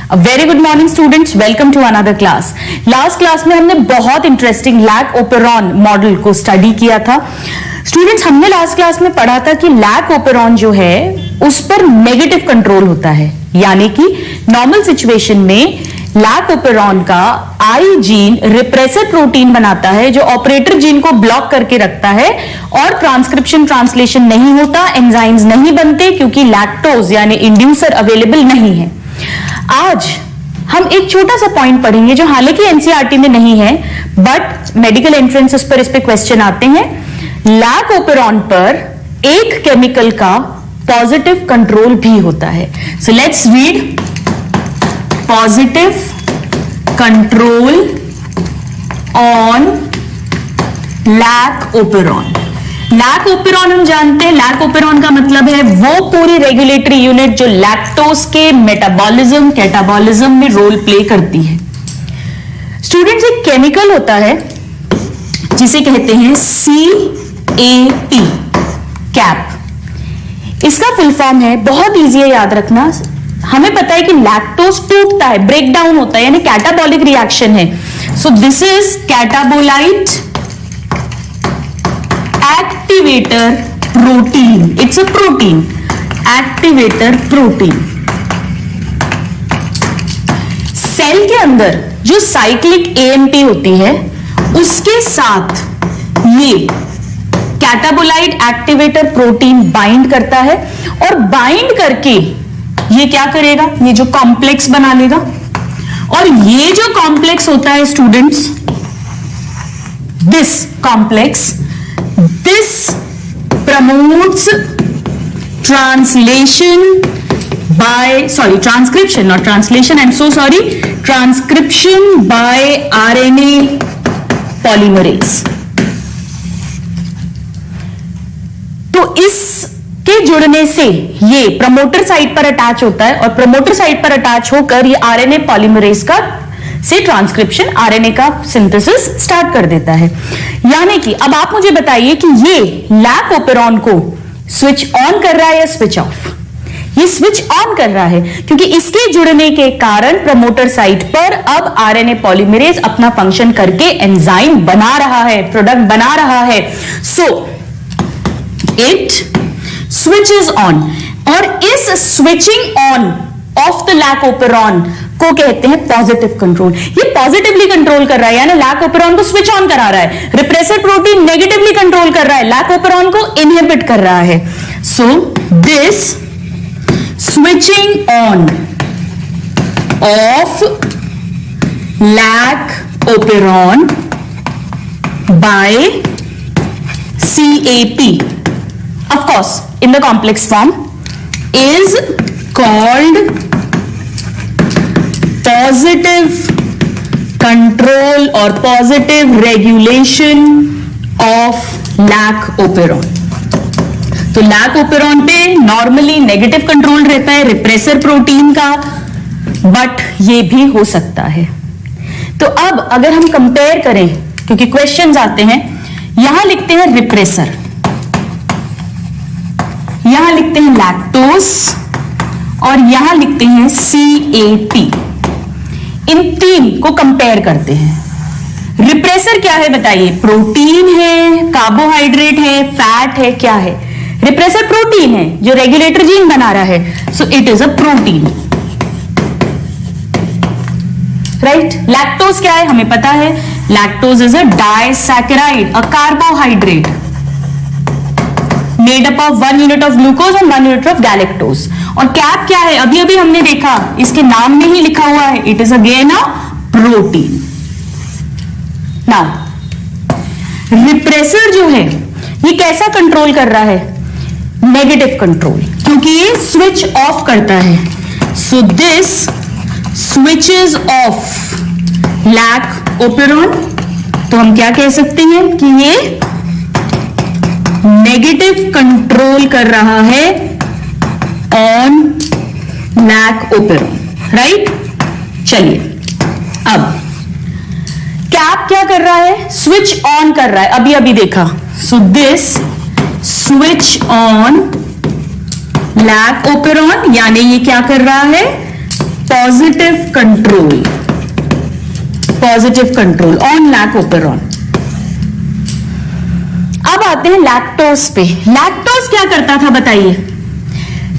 Very good morning students, welcome to another class. Last class में हमने बहुत interesting lac operon model को study किया था। स्टूडेंट्स, हमने लास्ट क्लास में पढ़ा था कि लैक ओपेरॉन जो है उस पर नेगेटिव कंट्रोल होता है, यानी कि नॉर्मल सिचुएशन में लैक ओपेरॉन का आई जीन रिप्रेसर प्रोटीन बनाता है जो ऑपरेटर जीन को ब्लॉक करके रखता है और ट्रांसक्रिप्शन ट्रांसलेशन नहीं होता, एंजाइम्स नहीं बनते क्योंकि लैक्टोज यानी इंड्यूसर अवेलेबल नहीं है। आज हम एक छोटा सा पॉइंट पढ़ेंगे जो हालांकि एनसीईआरटी में नहीं है, बट मेडिकल एंट्रेंसेस पर इस पे क्वेश्चन आते हैं। लैक ओपेरॉन पर एक केमिकल का पॉजिटिव कंट्रोल भी होता है। So let's read positive control on lac operon. Lac operon हम जानते हैं, लैक ओपेरॉन का मतलब है वो पूरी रेगुलेटरी यूनिट जो लैक्टोज के मेटाबॉलिज्म कैटाबॉलिज्म में रोल प्ले करती है। स्टूडेंट्स, एक केमिकल होता है जिसे कहते हैं CAP, कैप। इसका फुल फॉर्म है, बहुत इजी है याद रखना। हमें पता है कि लैक्टोज टूटता है, ब्रेक डाउन होता है, यानी कैटाबॉलिक रिएक्शन है। So this is catabolite activator protein. It's a protein, activator protein. Cell के अंदर जो साइक्लिक AMP होती है उसके साथ ये कैटाबोलाइट एक्टिवेटर प्रोटीन बाइंड करता है और बाइंड करके ये क्या करेगा, ये जो कॉम्प्लेक्स बना लेगा। और ये जो कॉम्प्लेक्स होता है students, this complex, this promotes transcription, not translation, I'm so sorry, transcription by RNA polymerase। तो इसके जुड़ने से ये प्रमोटर साइट पर अटैच होता है और प्रमोटर साइट पर अटैच होकर ये RNA पॉलीमरेज का से ट्रांसक्रिप्शन, आरएनए का सिंथेसिस स्टार्ट कर देता है। यानी कि अब आप मुझे बताइए कि ये लैक ओपेरॉन को स्विच ऑन कर रहा है या स्विच ऑफ? ये स्विच ऑन कर रहा है क्योंकि इसके जुड़ने के कारण प्रमोटर साइट पर अब आरएनए पॉलीमरेज अपना फंक्शन करके एंजाइम बना रहा है, प्रोडक्ट बना रहा है। सो इट स्विचेस ऑन, और इस switching on of the lack operon को कहते हैं पॉजिटिव कंट्रोल। ये पॉजिटिवली कंट्रोल कर रहा है, यानी लैक ओपेरॉन को स्विच ऑन करा रहा है। रिप्रेसर प्रोटीन नेगेटिवली कंट्रोल कर रहा है, लैक ओपेरॉन को इनहिबिट कर रहा है। So this switching on off lac operon by CAP, of course in the complex form, is called positive control और positive regulation of lac operon. तो lac operon पे नॉर्मली नेगेटिव कंट्रोल रहता है repressor protein का, but ये भी हो सकता है। तो अब अगर हम कंपेयर करें, क्योंकि क्वेश्चंस आते हैं, यहां लिखते हैं रिप्रेसर, यहां लिखते हैं लैक्टोज और यहां लिखते हैं CAP। इन तीन को कंपेयर करते हैं। रिप्रेसर क्या है बताइए? प्रोटीन है, कार्बोहाइड्रेट है, फैट है, क्या है? रिप्रेसर प्रोटीन है जो रेगुलेटर जीन बना रहा है। So it is a protein, right. Lactose क्या है हमें पता है, lactose is a disaccharide, a carbohydrate made up of 1 unit of glucose और 1 यूनिट ऑफ गैलेक्टोज। और कैप क्या है? अभी अभी हमने देखा, इसके नाम में ही लिखा हुआ है, it is again a protein. Now repressor जो है ये कैसा कंट्रोल कर रहा है? नेगेटिव कंट्रोल, क्योंकि ये स्विच ऑफ करता है। So this switches of lac operon. तो हम क्या कह सकते हैं कि ये नेगेटिव कंट्रोल कर रहा है ऑन लैक ओपेरॉन, राइट। चलिए अब कैप क्या कर रहा है? स्विच ऑन कर रहा है, अभी अभी देखा। So this switch on lac operon, यानी ये क्या कर रहा है? Positive control on lac operon. अब आते हैं लैक्टोज पे। लैक्टोज क्या करता था बताइए?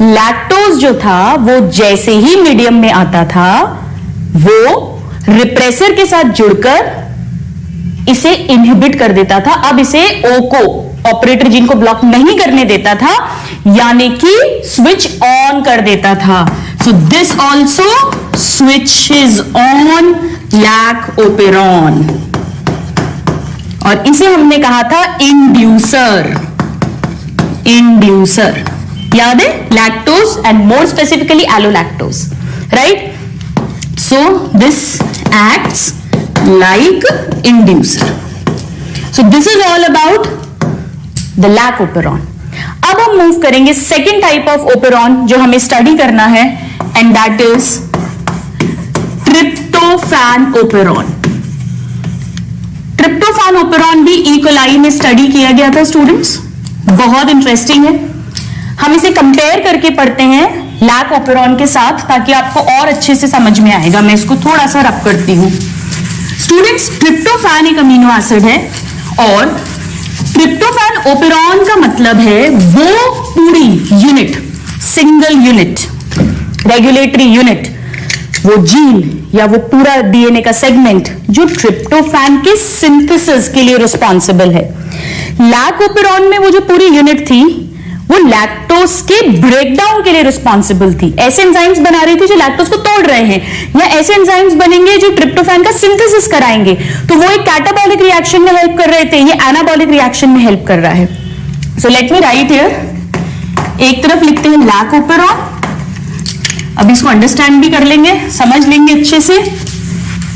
लैक्टोज जो था वो जैसे ही मीडियम में आता था वो रिप्रेसर के साथ जुड़कर इसे इनहिबिट कर देता था। अब इसे ओ को, ऑपरेटर जीन को ब्लॉक नहीं करने देता था, यानी कि स्विच ऑन कर देता था। So this also switches on lac operon, और इसे हमने कहा था इंड्यूसर। याद है? Lactose and more specifically allolactose, right? So this acts like inducer. So this is all about the lac operon. अब हम मूव करेंगे सेकेंड टाइप ऑफ ओपेरॉन जो हमें स्टडी करना है, and that is tryptophan operon. Tryptophan operon भी E coli में study किया गया था स्टूडेंट्स, बहुत इंटरेस्टिंग है। हम इसे कंपेयर करके पढ़ते हैं लैक ओपेरॉन के साथ ताकि आपको और अच्छे से समझ में आएगा। मैं इसको थोड़ा सा रब करती हूं। स्टूडेंट्स, ट्रिप्टोफैन एक अमीनो एसिड है और ट्रिप्टोफैन ओपेरॉन का मतलब है वो पूरी unit, single unit, regulatory unit, वो जीन या वो पूरा डीएनए का सेगमेंट जो ट्रिप्टोफैन के सिंथेसिस के लिए रिस्पॉन्सिबल है। लैक ओपेरॉन में वो जो पूरी यूनिट थी वो लैक्टोज के ब्रेकडाउन के लिए रिस्पॉन्सिबल थी। ऐसे एंजाइम्स बना रही थी जो लैक्टोज को तोड़ रहे हैं, या ऐसे एंजाइम्स बनेंगे जो ट्रिप्टोफैन का सिंथेसिस कराएंगे। तो वो एक कैटाबॉलिक रिएक्शन में हेल्प कर रहे थे, ये एनाबॉलिक रिएक्शन में हेल्प कर रहा है। So let me right here, एक तरफ लिखते हैं लैक ओपेरॉन, अब इसको अंडरस्टैंड भी कर लेंगे, समझ लेंगे अच्छे से,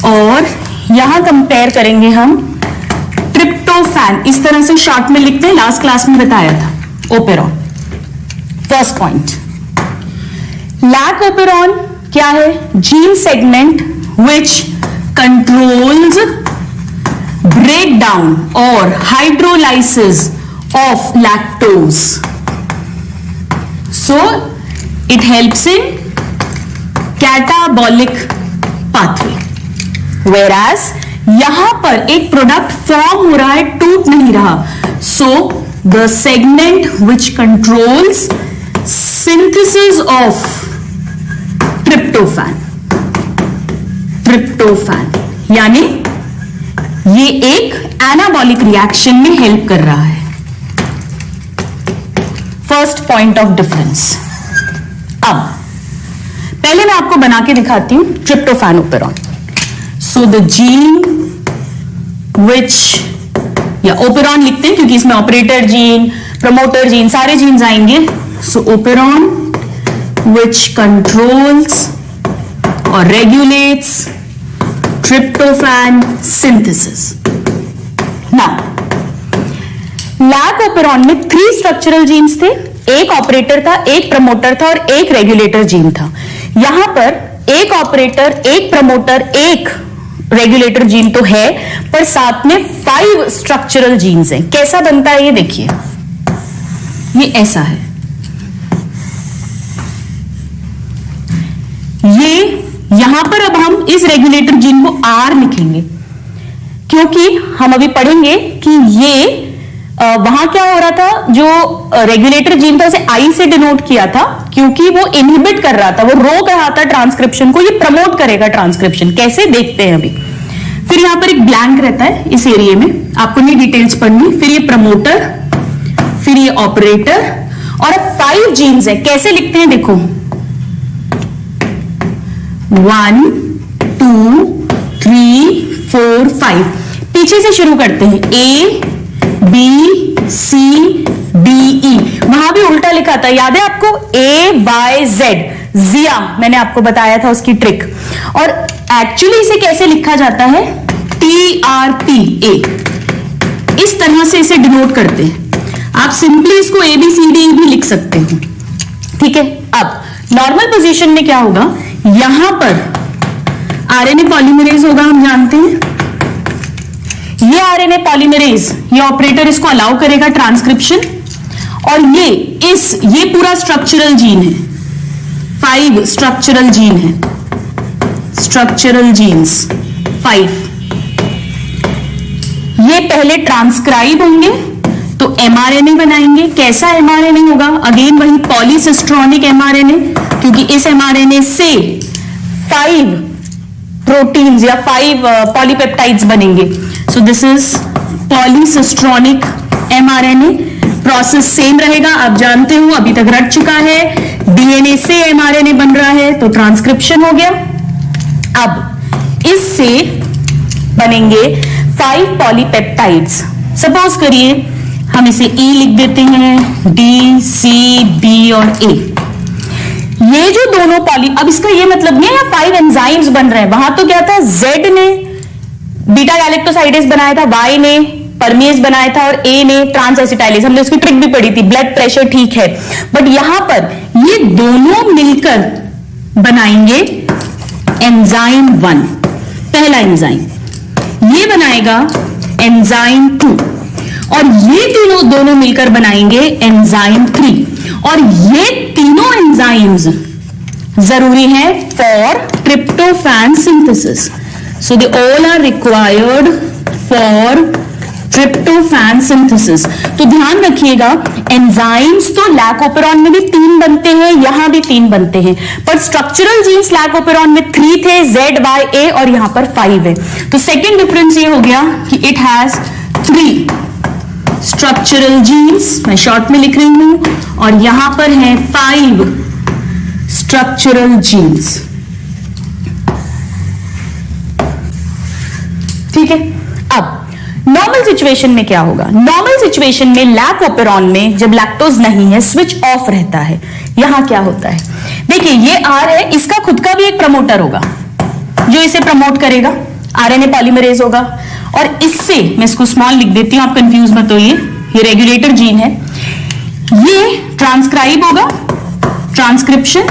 और यहां कंपेयर करेंगे हम ट्रिप्टोफैन। इस तरह से शॉर्ट में लिखते हैं, लास्ट क्लास में बताया था operon. First point, lac operon क्या है? Gene segment which controls breakdown और hydrolysis of lactose. So it helps in catabolic pathway, whereas यहां पर एक प्रोडक्ट फॉर्म हो रहा है, टूट नहीं रहा। So the segment which controls synthesis of tryptophan, यानी ये एक एनाबॉलिक रिएक्शन में हेल्प कर रहा है। First point of difference. अब पहले मैं आपको बना के दिखाती हूं tryptophan operon. So the gene विच, या ओपेरॉन लिखते हैं क्योंकि इसमें ऑपरेटर जीन, प्रमोटर जीन, सारे जीन्स आएंगे। So operon which controls or regulates tryptophan synthesis. Now, lack operon में 3 स्ट्रक्चरल जीन्स थे, एक ऑपरेटर था, एक प्रमोटर था और एक रेगुलेटर जीन था। यहां पर एक ऑपरेटर, एक प्रमोटर, एक रेगुलेटर जीन तो है, पर साथ में 5 स्ट्रक्चरल जीन्स हैं। कैसा बनता है ये देखिए, ये ऐसा है। ये यहां पर अब हम इस रेगुलेटर जीन को आर लिखेंगे क्योंकि हम अभी पढ़ेंगे कि ये वहां क्या हो रहा था, जो रेगुलेटर जीन था उसे आई से डिनोट किया था क्योंकि वो इनहिबिट कर रहा था, वो रोक रहा था ट्रांसक्रिप्शन को। ये प्रमोट करेगा ट्रांसक्रिप्शन, कैसे देखते हैं अभी। फिर यहां पर एक ब्लैंक रहता है इस एरिया में, आपको नहीं डिटेल्स पढ़नी। फिर ये प्रमोटर, फिर ये ऑपरेटर, और अब 5 जीन्स है। कैसे लिखते हैं देखो, 1 2 3 4 5। पीछे से शुरू करते हैं, A B C D E। वहां भी उल्टा लिखा था, याद है आपको, A Y Z, जिया, मैंने आपको बताया था उसकी ट्रिक। और एक्चुअली इसे कैसे लिखा जाता है, TRTA, इस तरह से इसे डिनोट करते हैं। आप सिंपली इसको ABCD भी लिख सकते हो, ठीक है। अब नॉर्मल पोजीशन में क्या होगा, यहां पर आरएनए पॉलीमरेज होगा, हम जानते हैं। ये आरएनए पॉलीमरेज, ये ऑपरेटर इसको अलाउ करेगा ट्रांसक्रिप्शन, और ये पूरा स्ट्रक्चरल जीन है, 5 स्ट्रक्चरल जीन है। स्ट्रक्चरल जीन्स 5, ये पहले ट्रांसक्राइब होंगे तो mRNA बनाएंगे। कैसा mRNA होगा? अगेन वही पॉलीसिस्ट्रॉनिक mRNA, क्योंकि इस mRNA से 5 प्रोटीन्स या 5 पॉलीपेप्टाइड्स बनेंगे। सो this is polycistronic mRNA। Process same रहेगा, आप जानते हो, अभी तक रट चुका है। डीएनए से mRNA बन रहा है तो ट्रांसक्रिप्शन हो गया। अब इससे बनेंगे 5 पॉलीपेप्टाइड्स। सपोज करिए हम इसे E लिख देते हैं, डी, सी, बी और ए। ये जो दोनों अब इसका ये मतलब नहीं है 5 एंजाइम्स बन रहे हैं। वहां तो क्या था, Z ने बीटा गैलेक्टोसाइडेज बनाया था, Y ने परमेज बनाया था और A ने ट्रांस एसिटाइलेज। हमने उसकी ट्रिक भी पढ़ी थी, ब्लड प्रेशर ठीक है। बट यहां पर ये दोनों मिलकर बनाएंगे एंजाइम 1, पहला एंजाइम। ये बनाएगा एंजाइम 2 और ये दोनों मिलकर बनाएंगे एंजाइम 3। और ये तीनों एंजाइम्स जरूरी है for tryptophan synthesis. So they all are required for tryptophan synthesis. तो ध्यान रखिएगा, एंजाइम्स तो लैकोपेरॉन में भी 3 बनते हैं, यहां भी 3 बनते हैं, पर स्ट्रक्चरल जीन्स लैकोपेरॉन में 3 थे, Z, Y, A, और यहां पर 5 है। तो सेकेंड डिफरेंस ये हो गया कि इट हैज 3 स्ट्रक्चरल जीन्स, मैं शॉर्ट में लिख रही हूं, और यहां पर है 5 स्ट्रक्चरल जीन्स। ठीक है। अब नॉर्मल सिचुएशन में क्या होगा? नॉर्मल सिचुएशन में लैकोपेरॉन में जब लैक्टोज नहीं है, स्विच ऑफ रहता है। यहां क्या होता है, देखिए ये R है, इसका खुद का भी एक प्रमोटर होगा जो इसे प्रमोट करेगा, RNA पॉलीमरेज होगा। और इससे मैं इसको स्मॉल लिख देती हूं, आप कंफ्यूज मत होइए, ये रेगुलेटर जीन है। ये ट्रांसक्राइब होगा, ट्रांसक्रिप्शन,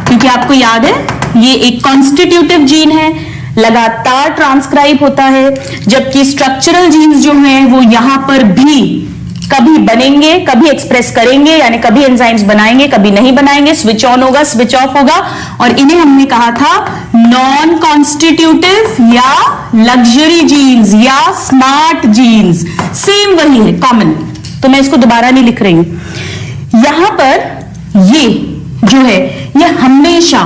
क्योंकि आपको याद है ये एक कॉन्स्टिट्यूटिव जीन है, लगातार ट्रांसक्राइब होता है। जबकि स्ट्रक्चरल जीन्स जो हैं वो यहां पर भी कभी बनेंगे, कभी एक्सप्रेस करेंगे, यानी कभी एंजाइम्स बनाएंगे, कभी नहीं बनाएंगे, स्विच ऑन होगा, स्विच ऑफ होगा। और इन्हें हमने कहा था नॉन कॉन्स्टिट्यूटिव या लग्जरी जीन्स या स्मार्ट जीन्स। सेम वही है, कॉमन, तो मैं इसको दोबारा नहीं लिख रही हूं। यहां पर ये जो है ये हमेशा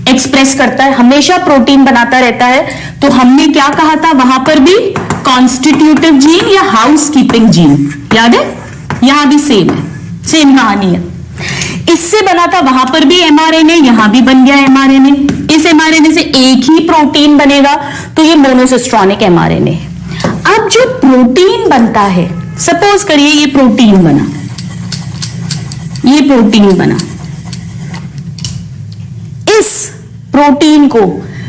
एक्सप्रेस करता है, हमेशा प्रोटीन बनाता रहता है। तो हमने क्या कहा था वहां पर भी, कॉन्स्टिट्यूटिव जीन या हाउस कीपिंग जीन, याद है? यहां भी सेम है, सेम कहानी है। इससे बना था वहां पर भी mRNA, यहां भी बन गया mRNA। इस mRNA से एक ही प्रोटीन बनेगा, तो ये मोनोसिस्ट्रॉनिक mRNA है। अब जो प्रोटीन बनता है, सपोज करिए ये प्रोटीन बना, ये प्रोटीन बना, इस प्रोटीन को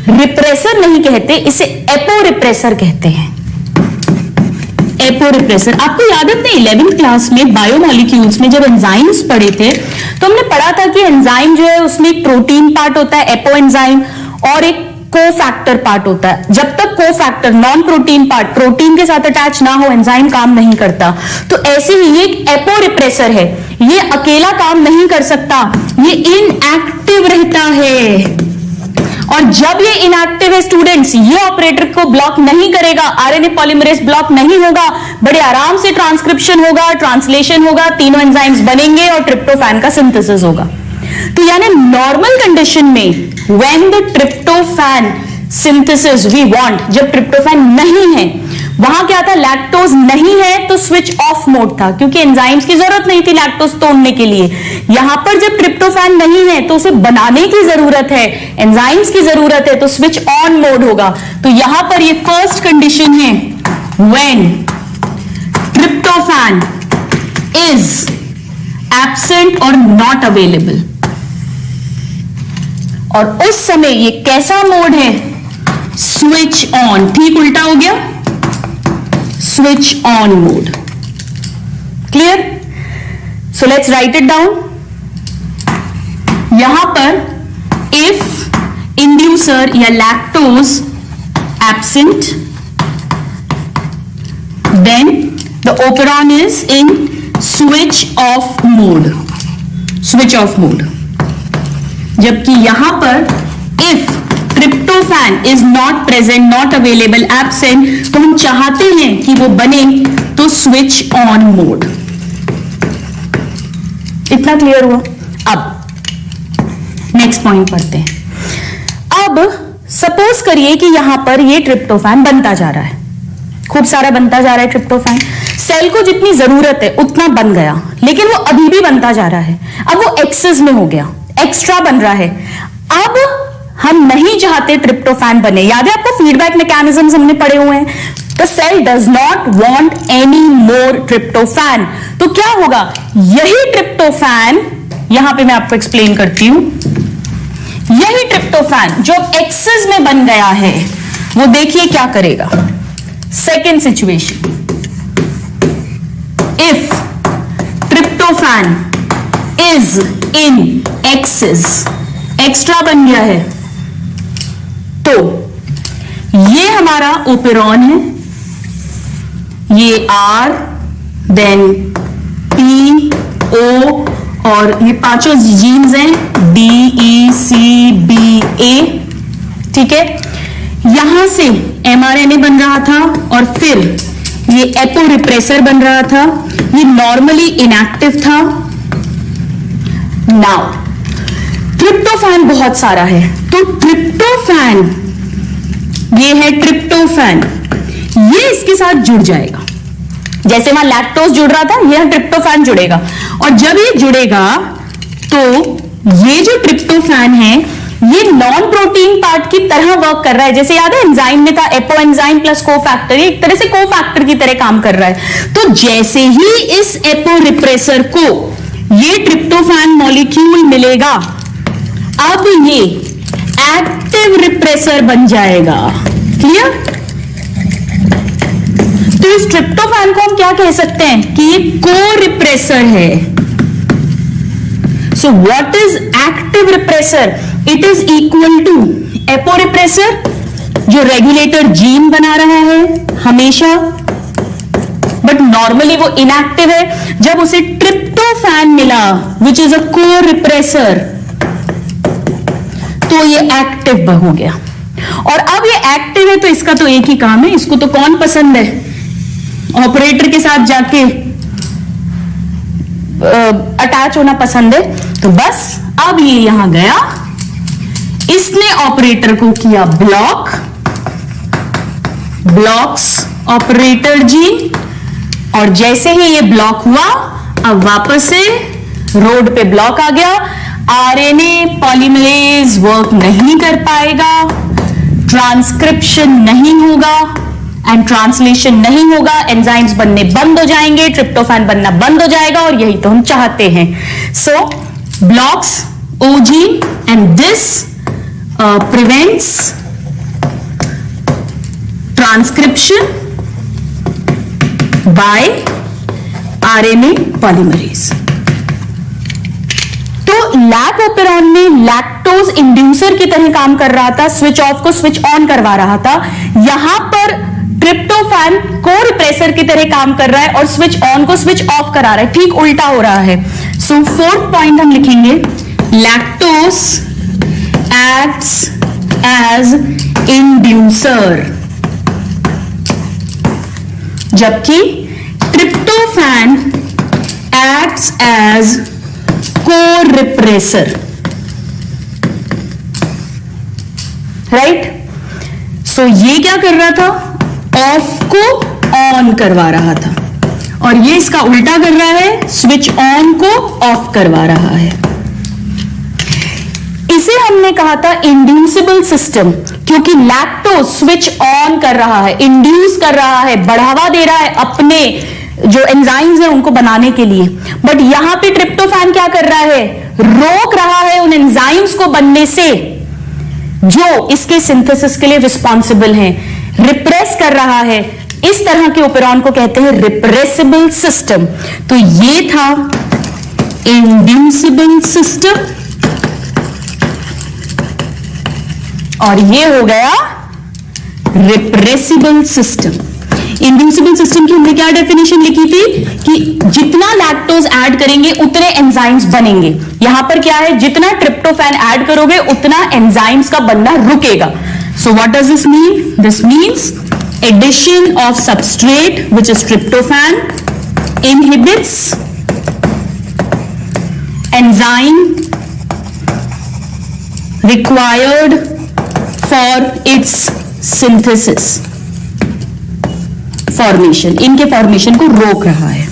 रिप्रेसर नहीं कहते, इसे एपोरिप्रेसर कहते हैं। एपोरिप्रेसर, आपको याद है अपने 11th क्लास में बायोमॉलिक्यूल्स में जब एंजाइम्स पढ़े थे तो हमने पढ़ा था कि एंजाइम जो है उसमें एक प्रोटीन पार्ट होता है एपो एंजाइम, और एक कोफैक्टर पार्ट होता है। जब तक cofactor non protein part protein के साथ अटैच ना हो, एंजाइम काम नहीं करता। तो ऐसे ही ये एक एपोरिप्रेसर है, ये अकेला काम नहीं कर सकता, ये इनएक्टिव रहता है। और जब ये इनएक्टिव है स्टूडेंट्स, ये ऑपरेटर को ब्लॉक नहीं करेगा, आरएनए पॉलीमरेज ब्लॉक नहीं होगा, बड़े आराम से ट्रांसक्रिप्शन होगा, ट्रांसलेशन होगा, तीनों एंजाइम्स बनेंगे और ट्रिप्टोफैन का सिंथेसिस होगा। तो यानी नॉर्मल कंडीशन में when the tryptophan synthesis we want, जब ट्रिप्टोफैन नहीं है, वहां क्या था, लैक्टोज नहीं है तो स्विच ऑफ मोड था, क्योंकि एंजाइम्स की जरूरत नहीं थी लैक्टोज तोड़ने के लिए। यहां पर जब ट्रिप्टोफैन नहीं है तो उसे बनाने की जरूरत है, एंजाइम्स की जरूरत है, तो स्विच ऑन मोड होगा। तो यहां पर ये फर्स्ट कंडीशन है, व्हेन ट्रिप्टोफैन इज एब्सेंट और नॉट अवेलेबल। और उस समय ये कैसा मोड है, स्विच ऑन, ठीक उल्टा हो गया, switch on mode. Clear? So let's write it down. यहां पर इफ इंड्यूसर या lactose absent, then the operon is in switch off mode, switch off mode. जबकि यहां पर if tryptophan is not present, not available, absent, तो हम चाहते हैं कि वो बने, तो स्विच ऑन मोड। इतना क्लियर हुआ? अब नेक्स्ट पॉइंट पढ़ते हैं। अब सपोज करिए कि यहां पर ये ट्रिप्टोफैन बनता जा रहा है, खूब सारा बनता जा रहा है ट्रिप्टोफैन, सेल को जितनी जरूरत है उतना बन गया, लेकिन वो अभी भी बनता जा रहा है। अब वो एक्सेस में हो गया, एक्स्ट्रा बन रहा है। अब हम नहीं चाहते ट्रिप्टोफैन बने। याद है आपको फीडबैक मैकेनिज्म्स हमने पढ़े हुए हैं। The cell does not want any more tryptophan, तो क्या होगा, यही ट्रिप्टोफैन, यहां पे मैं आपको एक्सप्लेन करती हूं, यही ट्रिप्टोफैन जो एक्सेस में बन गया है, वो देखिए क्या करेगा। Second situation, if tryptophan is in excess, extra बन गया है, तो ये हमारा ओपेरॉन है, ये R, देन P, O, और ये पांचों जीन्स हैं D, E, C, B, A, ठीक है। यहां से mRNA बन रहा था और फिर ये एपो रिप्रेसर बन रहा था, ये नॉर्मली इनएक्टिव था। नाउ ट्रिप्टोफैन बहुत सारा है, तो ट्रिप्टोफैन, ये है ट्रिप्टोफैन, ये इसके साथ जुड़ जाएगा। जैसे वहां लैक्टोज जुड़ रहा था, यह ट्रिप्टोफैन जुड़ेगा, और जब ये जुड़ेगा तो ये जो ट्रिप्टोफैन है ये नॉन प्रोटीन पार्ट की तरह वर्क कर रहा है। जैसे याद है एंजाइम में था एपो एंजाइम प्लस कोफैक्टर, एक तरह से कोफैक्टर की तरह काम कर रहा है। तो जैसे ही इस एपो रिप्रेसर को ये ट्रिप्टोफैन मॉलिक्यूल मिलेगा, अब ये एक्टिव रिप्रेसर बन जाएगा। क्लियर? तो इस ट्रिप्टोफैन को हम क्या कह सकते हैं कि ये को रिप्रेसर है। So what is active repressor? It is equal to apo repressor, जो रेगुलेटर जीन बना रहा है हमेशा, बट नॉर्मली वो इनएक्टिव है। जब उसे ट्रिप्टोफैन मिला विच इज अ को रिप्रेसर, तो ये एक्टिव हो गया। और अब ये एक्टिव है तो इसका तो एक ही काम है, इसको तो कौन पसंद है, ऑपरेटर के साथ जाके अटैच होना पसंद है। तो बस अब ये यहां गया, इसने ऑपरेटर को किया ब्लॉक, ब्लॉक्स ऑपरेटर जीन, और जैसे ही ये ब्लॉक हुआ अब वापस से रोड पे ब्लॉक आ गया। आरएनए पॉलीमरेज वर्क नहीं कर पाएगा, ट्रांसक्रिप्शन नहीं होगा एंड ट्रांसलेशन नहीं होगा, एंजाइम्स बनने बंद हो जाएंगे, ट्रिप्टोफैन बनना बंद हो जाएगा, और यही तो हम चाहते हैं। So blocks O gene and this prevents transcription by RNA polymerase. तो लैक ओपेरॉन में लैक्टोज इंड्यूसर की तरह काम कर रहा था, स्विच ऑफ को स्विच ऑन करवा रहा था। यहां पर ट्रिप्टोफैन को रिप्रेसर की तरह काम कर रहा है और स्विच ऑन को स्विच ऑफ करा रहा है, ठीक उल्टा हो रहा है। सो फोर्थ पॉइंट हम लिखेंगे, लैक्टोज एक्ट्स एज इंड्यूसर, जबकि ट्रिप्टोफैन एक्ट्स एज को रिप्रेसर। राइट? सो ये क्या कर रहा था, ऑफ को ऑन करवा रहा था, और ये इसका उल्टा कर रहा है, स्विच ऑन को ऑफ करवा रहा है। इसे हमने कहा था इंड्यूसिबल सिस्टम, क्योंकि लैक्टोज स्विच ऑन कर रहा है, इंड्यूस कर रहा है, बढ़ावा दे रहा है अपने जो एंजाइम्स है उनको बनाने के लिए। बट यहां पे ट्रिप्टोफैन क्या कर रहा है, रोक रहा है उन एंजाइम्स को बनने से जो इसके सिंथेसिस के लिए रिस्पॉन्सिबल हैं, रिप्रेस कर रहा है। इस तरह के ओपेरॉन को कहते हैं रिप्रेसिबल सिस्टम। तो ये था इंड्यूसिबल सिस्टम और ये हो गया रिप्रेसिबल सिस्टम। इंड्यूसिबल सिस्टम की हमने क्या डेफिनेशन लिखी थी कि जितना लैक्टोज ऐड करेंगे उतने एंजाइम्स बनेंगे। यहां पर क्या है, जितना ट्रिप्टोफैन ऐड करोगे उतना एंजाइम्स का बनना रुकेगा। So what does this mean? This means addition of substrate which is tryptophan inhibits enzyme required for its synthesis formation, इनके formation को रोक रहा है।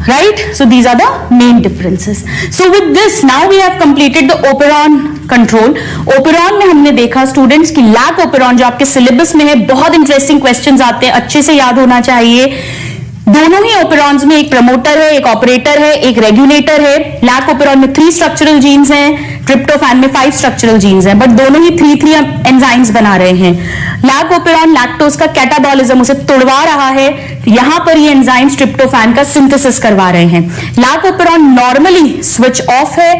Right? So these are the main differences. So with this now we have completed the operon control. Operon में हमने देखा students की lac operon जो आपके सिलेबस में है, बहुत इंटरेस्टिंग क्वेश्चंस आते हैं, अच्छे से याद होना चाहिए। दोनों ही ओपेरॉन्स में एक प्रमोटर है, एक ऑपरेटर है, एक रेगुलेटर है। लैक ओपेरॉन में 3 स्ट्रक्चरल जीन्स हैं, ट्रिप्टोफैन में 5 स्ट्रक्चरल जीन्स हैं, बट दोनों ही 3 एंजाइम्स बना रहे हैं। लैक ओपेरॉन लैक्टोज का कैटाबॉलिज्म उसे तोड़वा रहा है, यहां पर ये एंजाइम्स ट्रिप्टोफैन का सिंथेसिस करवा रहे हैं। Lac operon normally switch off है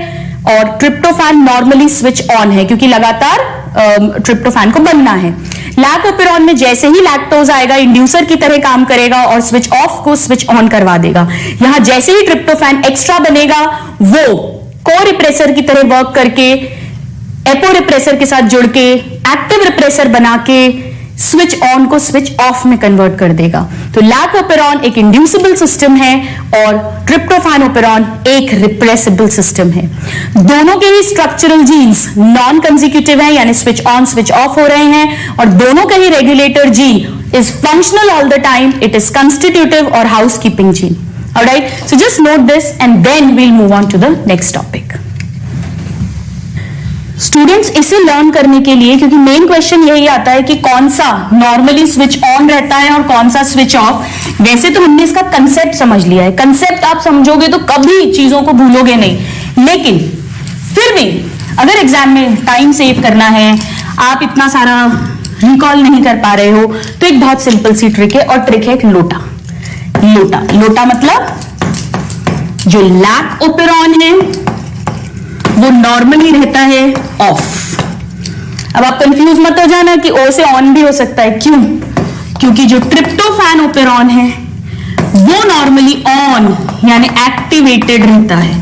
और ट्रिप्टोफैन नॉर्मली स्विच ऑन है क्योंकि लगातार ट्रिप्टोफैन को बनना है। लैक ओपेरॉन में जैसे ही लैक्टोज आएगा इंड्यूसर की तरह काम करेगा और स्विच ऑफ को स्विच ऑन करवा देगा। यहां जैसे ही ट्रिप्टोफैन एक्स्ट्रा बनेगा वो को रिप्रेसर की तरह वर्क करके एपो रिप्रेसर के साथ जुड़ के एक्टिव रिप्रेसर बना के स्विच ऑन को स्विच ऑफ में कन्वर्ट कर देगा। तो लैक ओपेरॉन एक इंड्यूसिबल सिस्टम है और ट्रिप्टोफैन ओपेरॉन एक रिप्रेसिबल सिस्टम है। दोनों के ही स्ट्रक्चरल जीन्स नॉन कंसेक्यूटिव है, यानी स्विच ऑन स्विच ऑफ हो रहे हैं, और दोनों के ही regulator gene is functional all the time, it is constitutive और housekeeping gene. Alright, so just note this and then we'll move on to the next topic. Students इसे learn करने के लिए, क्योंकि मेन क्वेश्चन यही आता है कि कौन सा नॉर्मली स्विच ऑन रहता है और कौन सा स्विच ऑफ। वैसे तो हमने इसका कंसेप्ट समझ लिया है, कंसेप्ट आप समझोगे तो कभी चीजों को भूलोगे नहीं, लेकिन फिर भी अगर एग्जाम में टाइम सेव करना है, आप इतना सारा रिकॉल नहीं कर पा रहे हो, तो एक बहुत सिंपल सी ट्रिक है, और ट्रिक है एक लोटा। लोटा लोटा मतलब जो लैक ओपेरॉन है वो नॉर्मली रहता है ऑफ। अब आप कंफ्यूज मत हो जाना कि ओ से ऑन भी हो सकता है, क्यों? क्योंकि जो ट्रिप्टोफैन ओपेरॉन है वो नॉर्मली ऑन यानी एक्टिवेटेड रहता है,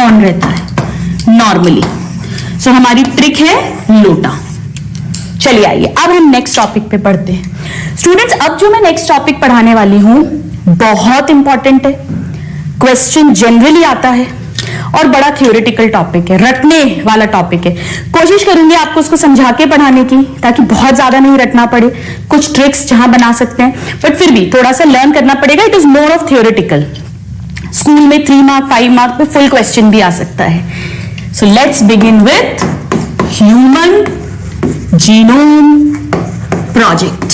ऑन रहता है नॉर्मली। सो हमारी ट्रिक है लोटा। चलिए आइए अब हम नेक्स्ट टॉपिक पे पढ़ते हैं। स्टूडेंट्स अब जो मैं नेक्स्ट टॉपिक पढ़ाने वाली हूं बहुत इंपॉर्टेंट है, क्वेश्चन जनरली आता है और बड़ा थ्योरेटिकल टॉपिक है, रटने वाला टॉपिक है। कोशिश करूंगी आपको उसको समझा के पढ़ाने की, ताकि बहुत ज्यादा नहीं रटना पड़े। कुछ ट्रिक्स जहां बना सकते हैं, बट फिर भी थोड़ा सा लर्न करना पड़ेगा। It is more of theoretical. School में 3 मार्क 5 मार्क पे फुल क्वेश्चन भी आ सकता है। So let's begin with human genome project.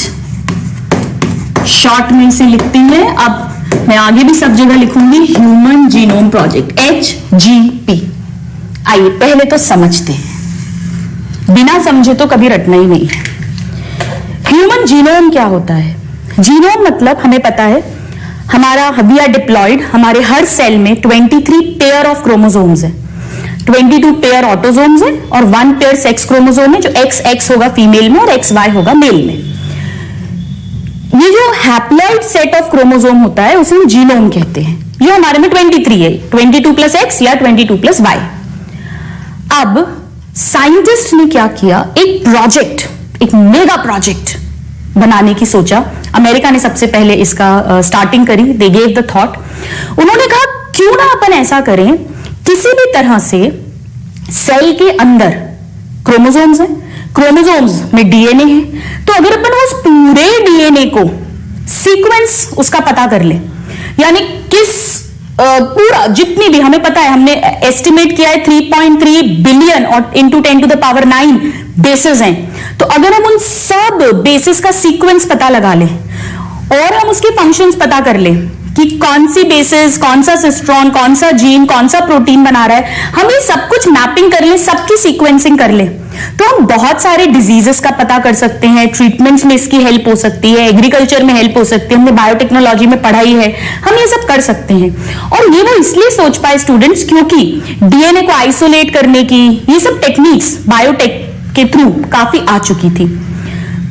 Short में इसे लिखती हैं, अब मैं आगे भी सब जगह लिखूंगी ह्यूमन जीनोम प्रोजेक्ट, HGP। आइए पहले तो समझते हैं, बिना समझे तो कभी रटना ही नहीं है। ह्यूमन जीनोम क्या होता है? जीनोम मतलब हमें पता है हमारा वी आर डिप्लॉयड, हमारे हर सेल में 23 पेयर ऑफ क्रोमोसोम्स है, 22 पेयर ऑटोसोम्स है और 1 पेयर सेक्स क्रोमोसोम है, जो XX होगा फीमेल में और XY होगा मेल में। ये जो हैप्लॉइड सेट ऑफ क्रोमोसोम होता है उसे हम जीनोम कहते हैं। जो हमारे में 23 है, 22 + X या 22 + Y। अब साइंटिस्ट ने क्या किया, एक प्रोजेक्ट, एक मेगा प्रोजेक्ट बनाने की सोचा। अमेरिका ने सबसे पहले इसका स्टार्टिंग करी, दे गेव द थॉट। उन्होंने कहा क्यों ना अपन ऐसा करें, किसी भी तरह से सेल के अंदर क्रोमोसोम्स है, क्रोमोसोम्स में डीएनए है, तो अगर अपन उस पूरे डीएनए को सीक्वेंस उसका पता कर ले, यानी किस पूरा जितनी भी हमें पता है, हमने एस्टिमेट किया है 3.3 बिलियन और इंटू 10⁹ बेसिस हैं, तो अगर हम उन सब बेसिस का सीक्वेंस पता लगा लें और हम उसके फंक्शंस पता कर लें कि कौन सी बेसिस, कौन सा सिस्ट्रॉन, कौन सा जीन, कौन सा प्रोटीन बना रहा है, हम ये सब कुछ मैपिंग कर लें, सबकी सीक्वेंसिंग कर लें, तो हम बहुत सारे डिजीजेस का पता कर सकते हैं। ट्रीटमेंट्स में इसकी हेल्प हो सकती है, एग्रीकल्चर में हेल्प हो सकती है, हमने बायोटेक्नोलॉजी में पढ़ाई है, हम ये सब कर सकते हैं। और ये वो इसलिए सोच पाए स्टूडेंट्स क्योंकि डीएनए को आइसोलेट करने की ये सब टेक्निक्स बायोटेक के थ्रू काफी आ चुकी थी।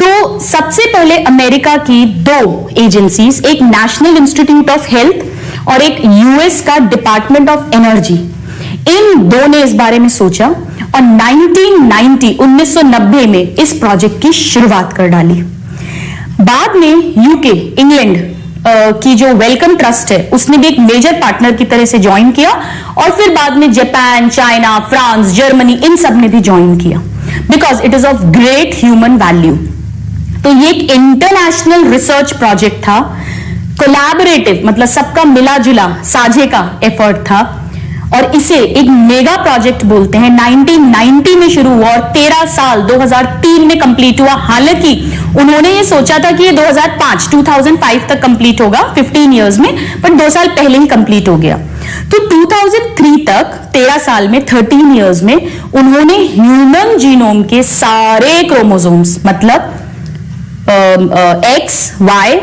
तो सबसे पहले अमेरिका की दो एजेंसीज, एक नेशनल इंस्टीट्यूट ऑफ हेल्थ और एक यूएस का डिपार्टमेंट ऑफ एनर्जी, इन दो ने इस बारे में सोचा और 1990 में इस प्रोजेक्ट की शुरुआत कर डाली। बाद में यूके, इंग्लैंड की जो वेलकम ट्रस्ट है, उसने भी एक मेजर पार्टनर की तरह से ज्वाइन किया और फिर बाद में जापान, चाइना, फ्रांस, जर्मनी, इन सब ने भी ज्वाइन किया because it is of great human value. तो ये एक इंटरनेशनल रिसर्च प्रोजेक्ट था, कोलैबोरेटिव, मतलब सबका मिला जुला साझे का एफर्ट था और इसे एक मेगा प्रोजेक्ट बोलते हैं। 1990 में शुरू हुआ और 13 साल 2003 में कंप्लीट हुआ। हालांकि उन्होंने ये सोचा था कि ये 2005 तक कंप्लीट होगा, 15 इयर्स में, बट 2 साल पहले ही कंप्लीट हो गया। तो 2003 तक 13 साल में, 13 इयर्स में, उन्होंने ह्यूमन जीनोम के सारे क्रोमोसोम्स, मतलब एक्स, वाई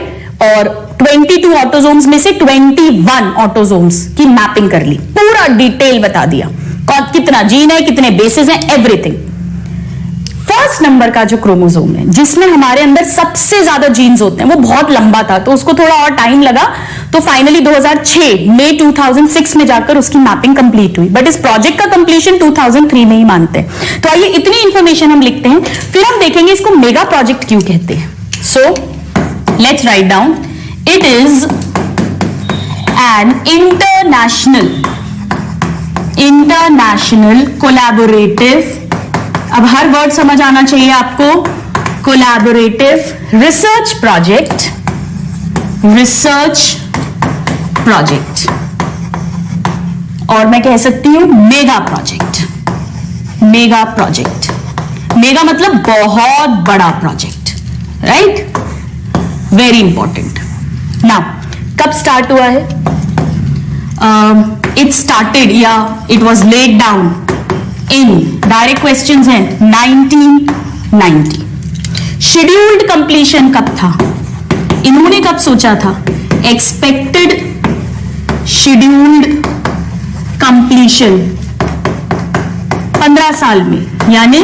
और 22 ऑटोसोम्स में से 21 ऑटोसोम्स की मैपिंग कर ली, पूरा डिटेल बता दिया कितना जीन है, कितने बेसिस हैं, एवरीथिंग। फर्स्ट नंबर का जो क्रोमोसोम है जिसमें हमारे अंदर सबसे ज्यादा जीन्स होते हैं, वो बहुत लंबा था तो उसको थोड़ा और टाइम लगा, तो फाइनली 2006 मई 2006 में जाकर उसकी मैपिंग कंप्लीट हुई, बट इस प्रोजेक्ट का कंप्लीशन 2003 में ही मानते हैं। तो आइए इतनी इंफॉर्मेशन हम लिखते हैं, फिर हम देखेंगे इसको मेगा प्रोजेक्ट क्यों कहते हैं। सो let's write down, it is an international collaborative, अब हर वर्ड समझ आना चाहिए आपको, collaborative research project, और मैं कह सकती हूं मेगा प्रोजेक्ट। मेगा मतलब बहुत बड़ा project, right? Very important. Now कब स्टार्ट हुआ है? इट स्टार्टेड या it was laid down in, direct questions हैं, 1990। शेड्यूल्ड कंप्लीशन कब था? इन्होंने कब सोचा था? एक्सपेक्टेड शेड्यूल्ड कंप्लीशन 15 साल में, यानी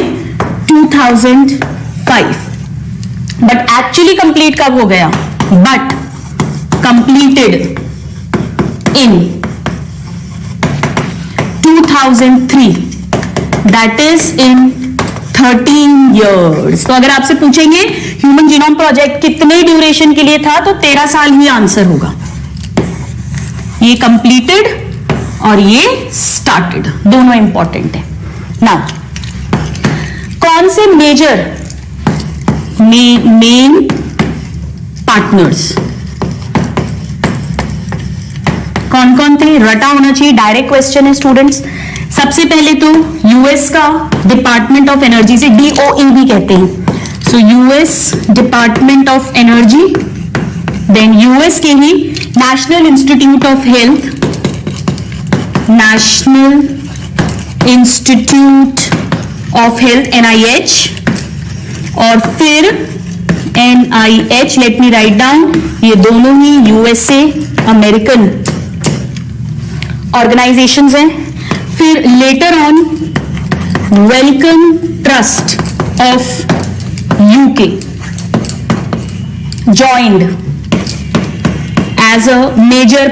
2005। बट एक्चुअली कंप्लीट कब हो गया? But completed in 2003, that is in 13 years। तो अगर आपसे पूछेंगे ह्यूमन जीनोम प्रोजेक्ट कितने ड्यूरेशन के लिए था, तो 13 साल ही आंसर होगा। ये कंप्लीटेड और ये स्टार्टेड, दोनों इंपॉर्टेंट है। नाउ कौन से मेजर मेन पार्टनर्स कौन कौन थे? रटा होना चाहिए, डायरेक्ट क्वेश्चन है स्टूडेंट्स। सबसे पहले तो यूएस का डिपार्टमेंट ऑफ एनर्जी, से DOE भी कहते हैं, so US department of energy, then US के ही national institute of health, NIH, और फिर NIH, let me write down, ये दोनों ही यूएसए अमेरिकन ऑर्गेनाइजेशंस हैं। फिर later on Wellcome Trust of UK joined as a major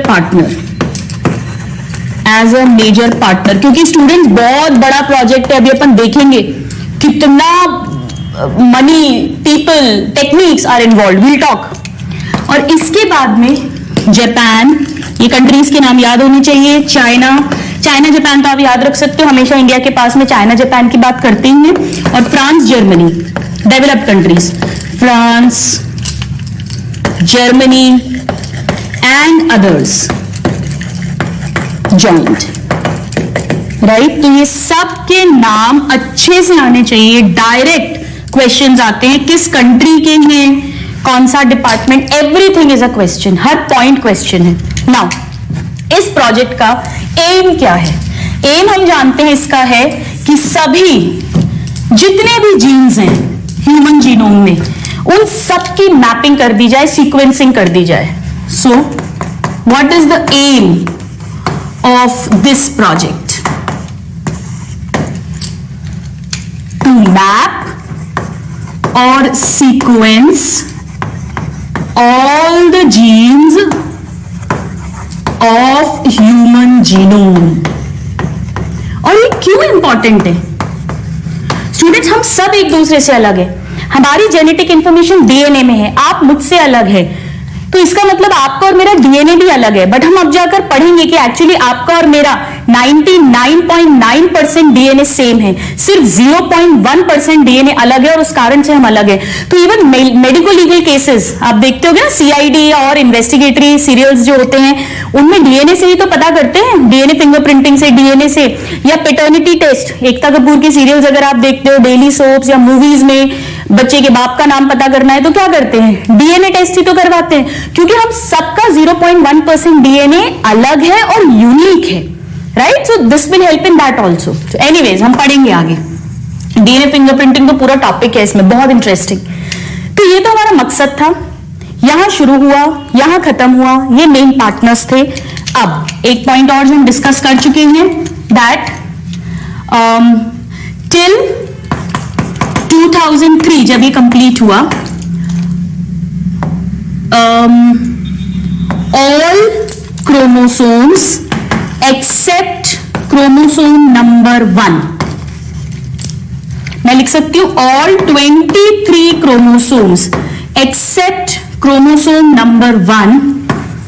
partner, क्योंकि स्टूडेंट्स बहुत बड़ा प्रोजेक्ट है, अभी अपन देखेंगे कितना money, people, techniques are involved, will talk. और इसके बाद में जापान, ये कंट्रीज के नाम याद होने चाहिए, चाइना जापान तो आप याद रख सकते हो, हमेशा इंडिया के पास में चाइना जापान की बात करते ही हैं, और France, Germany, developed countries, France, Germany and others joint, right? तो ये सब के नाम अच्छे से आने चाहिए, डायरेक्ट क्वेश्चंस आते हैं, किस कंट्री के हैं, कौन सा department, everything is a question, her point question है। नाउ इस प्रोजेक्ट का एम क्या है? एम हम जानते हैं इसका है कि सभी जितने भी जीन्स हैं ह्यूमन जीनोम में, उन सब की मैपिंग कर दी जाए, सीक्वेंसिंग कर दी जाए। So what is the aim of this project? To map or sequence all the genes of human genome। और ये क्यों इंपॉर्टेंट है स्टूडेंट्स? हम सब एक दूसरे से अलग है, हमारी जेनेटिक इंफॉर्मेशन डीएनए में है, आप मुझसे अलग है, तो इसका मतलब आपका और मेरा डीएनए भी अलग है। बट हम अब जाकर पढ़ेंगे कि एक्चुअली आपका और मेरा 99.9% डीएनए सेम है, सिर्फ 0.1% डीएनए अलग है और उस कारण से हम अलग है। तो इवन मेडिको लीगल केसेस आप देखते होगे ना, सीआईडी और इन्वेस्टिगेटरी सीरियल्स जो होते हैं उनमें डीएनए से ही तो पता करते हैं, डीएनए फिंगरप्रिंटिंग से, डीएनए से। या पेटर्निटी टेस्ट, एकता कपूर की सीरियल्स अगर आप देखते हो, डेली सोप्स या मूवीज में बच्चे के बाप का नाम पता करना है तो क्या करते हैं? डीएनए टेस्ट ही तो करवाते हैं, क्योंकि हम सबका 0.1% डीएनए अलग है और यूनिक है, right? So this will help in that also. Anyways हम पढ़ेंगे आगे, डीएनए फिंगरप्रिंटिंग तो पूरा टॉपिक है इसमें, बहुत इंटरेस्टिंग। तो ये तो हमारा मकसद था, यहां शुरू हुआ, यहां खत्म हुआ, ये मेन पार्टनर्स थे। अब एक पॉइंट और हम डिस्कस कर चुके हैं, दैट टिल 2003 जब ये कंप्लीट हुआ, all chromosomes except chromosome number 1, मैं लिख सकती हूं all 23 chromosomes except chromosome number 1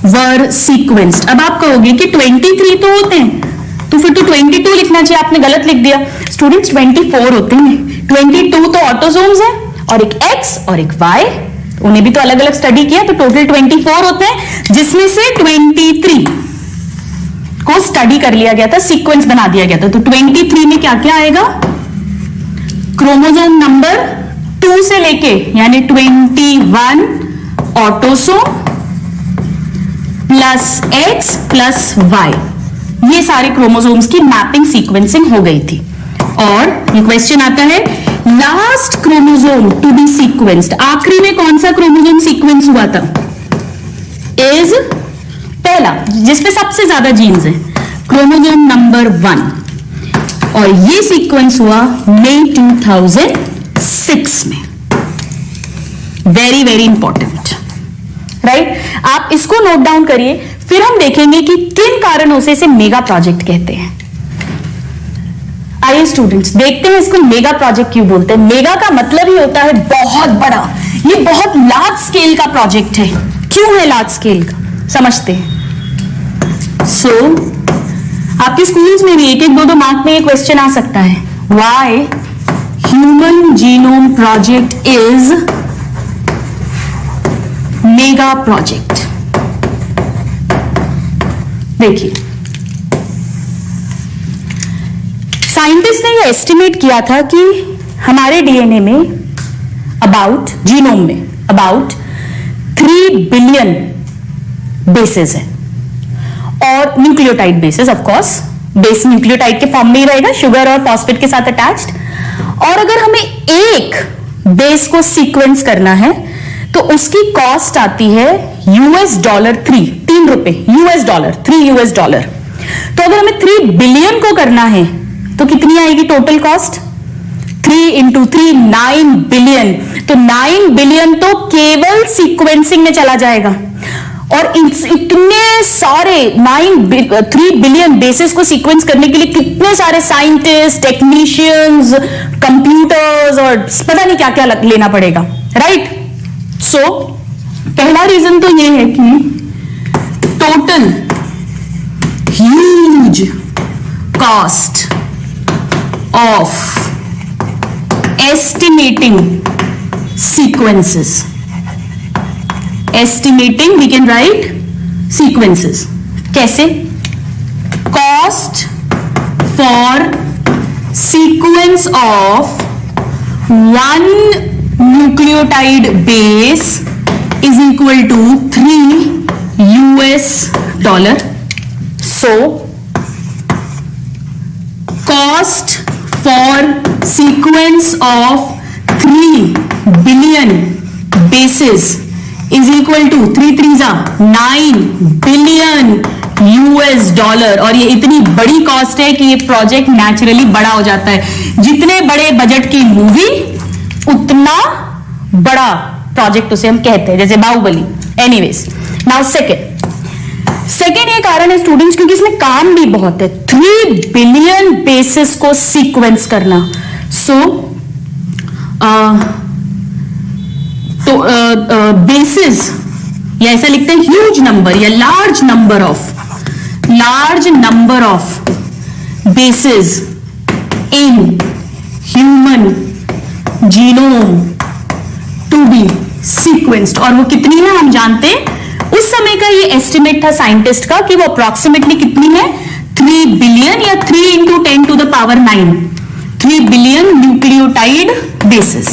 were sequenced. अब आप कहोगे कि 23 तो होते हैं, तो फिर तो 22 लिखना चाहिए, आपने गलत लिख दिया। स्टूडेंट्स 24 होते हैं, 22 तो ऑटोसोम्स है और एक एक्स और एक वाई, उन्हें भी तो अलग अलग स्टडी किया, तो टोटल 24 होते हैं, जिसमें से 23 को स्टडी कर लिया गया था, सीक्वेंस बना दिया गया था। तो 23 में क्या क्या आएगा? क्रोमोसोम नंबर 2 से लेके यानी 21 autosome plus X plus Y, ये सारे क्रोमोसोम्स की मैपिंग सीक्वेंसिंग हो गई थी। और ये क्वेश्चन आता है, last chromosome to be sequenced, आखिरी में कौन सा क्रोमोसोम सीक्वेंस हुआ था? इज पहला, जिसपे सबसे ज्यादा जीन्स है, क्रोमोसोम नंबर 1, और ये सीक्वेंस हुआ मई 2006 में। Very very important, right? आप इसको नोट डाउन करिए, फिर हम देखेंगे कि किन कारणों से इसे मेगा प्रोजेक्ट कहते हैं। आइए स्टूडेंट्स देखते हैं इसको मेगा प्रोजेक्ट क्यों बोलते हैं। मेगा का मतलब ही होता है बहुत बड़ा, ये बहुत लार्ज स्केल का प्रोजेक्ट है। क्यों है लार्ज स्केल का, समझते हैं। सो आपके स्कूल्स में भी एक एक दो मार्क में ये क्वेश्चन आ सकता है, why human genome project is mega project. देखिए, साइंटिस्ट ने यह एस्टिमेट किया था कि हमारे डीएनए में अबाउट, जीनोम में अबाउट 3 बिलियन बेसेस है, और nucleotide bases, of course base nucleotide के फॉर्म में ही रहेगा, शुगर और फॉस्फेट के साथ अटैच्ड। और अगर हमें एक बेस को सीक्वेंस करना है तो उसकी कॉस्ट आती है $3 रुपए, $3 तो अगर हमें 3 बिलियन को करना है तो कितनी आएगी टोटल कॉस्ट? 3 into 3 9 billion. तो 9 बिलियन तो केवल सीक्वेंसिंग में चला जाएगा, और इतने सारे 3 बिलियन बेसिस को सीक्वेंस करने के लिए कितने सारे साइंटिस्ट, टेक्नीशियंस, कंप्यूटर्स और पता नहीं क्या क्या लेना पड़ेगा, राइट? सो पहला रीजन तो ये है कि total huge cost of estimating sequences, estimating we can write sequences. कैसे? Cost for sequence of 1 nucleotide base is equal to $3 So cost for sequence of 3 billion bases is equal to 3 3s 9 billion $, और ये इतनी बड़ी cost है कि ये project naturally बड़ा हो जाता है। जितने बड़े बजट की मूवी उतना बड़ा प्रोजेक्ट उसे हम कहते हैं, जैसे बाहुबली। एनीवेज, नाउ सेकेंड ये कारण है स्टूडेंट्स, क्योंकि इसमें काम भी बहुत है, 3 बिलियन बेसिस को सीक्वेंस करना। सो बेसिस, या ऐसा लिखते हैं ह्यूज नंबर या large number of bases in human genome to be sequenced. और वो कितनी है हम जानते हैं, उस समय का ये एस्टिमेट था साइंटिस्ट का कि वो अप्रोक्सीमेटली कितनी है, 3 बिलियन या 3 into 10 to the power 9, 3 billion nucleotide basis.